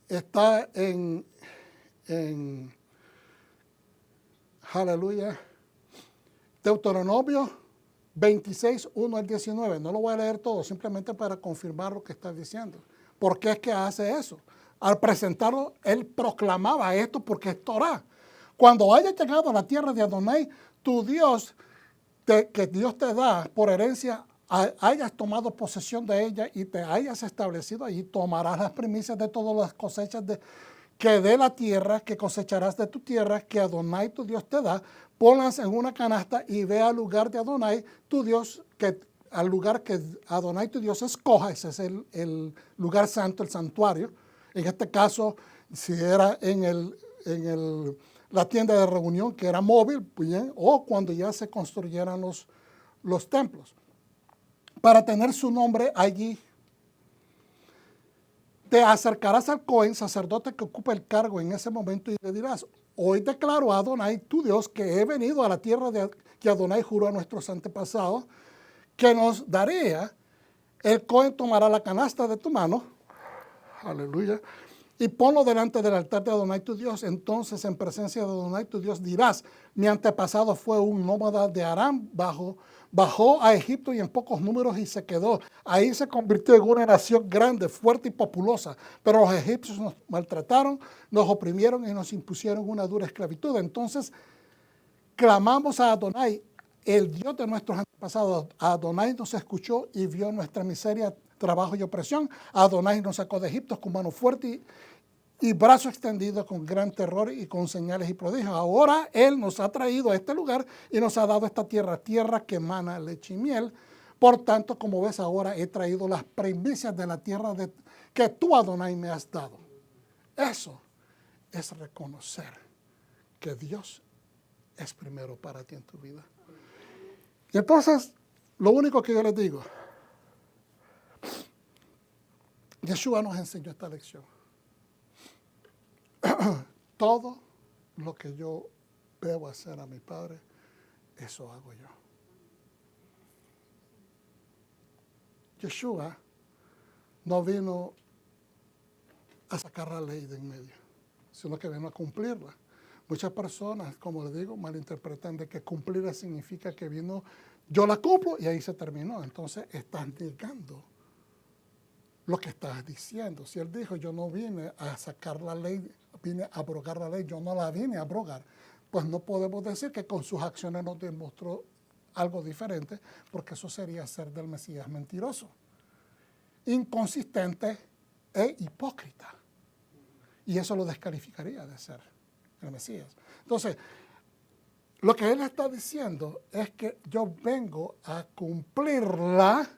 Está en aleluya, Deuteronomio 26, 1 al 19. No lo voy a leer todo, simplemente para confirmar lo que está diciendo. ¿Por qué es que hace eso? Al presentarlo, él proclamaba esto porque es Torah. Cuando hayas llegado a la tierra de Adonai, tu Dios, que Dios te da por herencia, hayas tomado posesión de ella y te hayas establecido allí, tomarás las primicias de todas las cosechas que de la tierra, que cosecharás de tu tierra, que Adonai tu Dios te da, ponlas en una canasta y ve al lugar de Adonai tu Dios, al lugar que Adonai tu Dios escoja. Ese es el lugar santo, el santuario. En este caso, si era en la tienda de reunión, que era móvil, bien, o cuando ya se construyeran los templos, para tener su nombre allí. Te acercarás al Cohen, sacerdote que ocupa el cargo en ese momento, y le dirás: hoy declaro a Adonai, tu Dios, que he venido a la tierra que Adonai juró a nuestros antepasados que nos daría. El Cohen tomará la canasta de tu mano, aleluya, y ponlo delante del altar de Adonai tu Dios. Entonces, en presencia de Adonai tu Dios dirás: mi antepasado fue un nómada de Aram, bajó a Egipto y en pocos números y se quedó. Ahí se convirtió en una nación grande, fuerte y populosa. Pero los egipcios nos maltrataron, nos oprimieron y nos impusieron una dura esclavitud. Entonces clamamos a Adonai, el Dios de nuestros antepasados. Adonai nos escuchó y vio nuestra miseria, trabajo y opresión. Adonai nos sacó de Egipto con mano fuerte y brazo extendido con gran terror y con señales y prodigios. Ahora Él nos ha traído a este lugar y nos ha dado esta tierra, tierra que emana leche y miel. Por tanto, como ves, ahora he traído las primicias de la tierra que tú, Adonai, me has dado. Eso es reconocer que Dios es primero para ti en tu vida. Y entonces, lo único que yo les digo, Yeshua nos enseñó esta lección. Todo lo que yo debo hacer a mi Padre, eso hago yo. Yeshua no vino a sacar la ley de en medio, sino que vino a cumplirla. Muchas personas, como les digo, malinterpretan de que cumplirla significa que vino, yo la cumplo y ahí se terminó. Entonces estás negando lo que estás diciendo. Si Él dijo, yo no vine a sacar la ley, vine a abrogar la ley, yo no la vine a abrogar, pues no podemos decir que con sus acciones nos demostró algo diferente, porque eso sería ser del Mesías mentiroso, inconsistente e hipócrita. Y eso lo descalificaría de ser el Mesías. Entonces, lo que Él está diciendo es que yo vengo a cumplirla,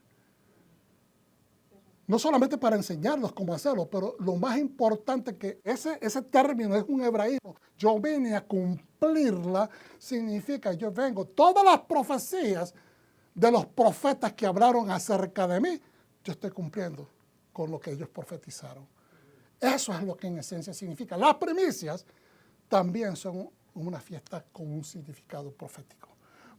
no solamente para enseñarlos cómo hacerlo, pero lo más importante que ese término es un hebraísmo. Yo vine a cumplirla, significa yo vengo. Todas las profecías de los profetas que hablaron acerca de mí, yo estoy cumpliendo con lo que ellos profetizaron. Eso es lo que en esencia significa. Las primicias también son una fiesta con un significado profético.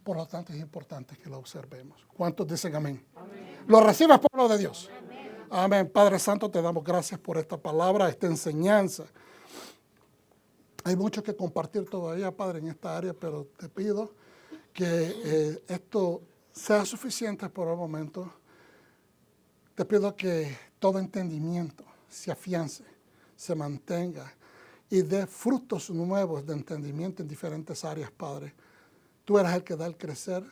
Por lo tanto, es importante que lo observemos. ¿Cuántos dicen amén? Amén. ¿Lo recibes, pueblo de Dios? Amén. Amén. Padre Santo, te damos gracias por esta palabra, esta enseñanza. Hay mucho que compartir todavía, Padre, en esta área, pero te pido que esto sea suficiente por el momento. Te pido que todo entendimiento se afiance, se mantenga y dé frutos nuevos de entendimiento en diferentes áreas, Padre. Tú eres el que da el crecer,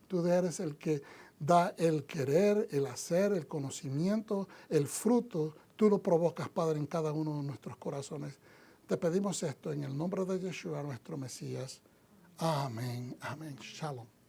tú eres el que da el querer, el hacer, el conocimiento, el fruto. Tú lo provocas, Padre, en cada uno de nuestros corazones. Te pedimos esto en el nombre de Yeshua, nuestro Mesías. Amén, amén. Shalom.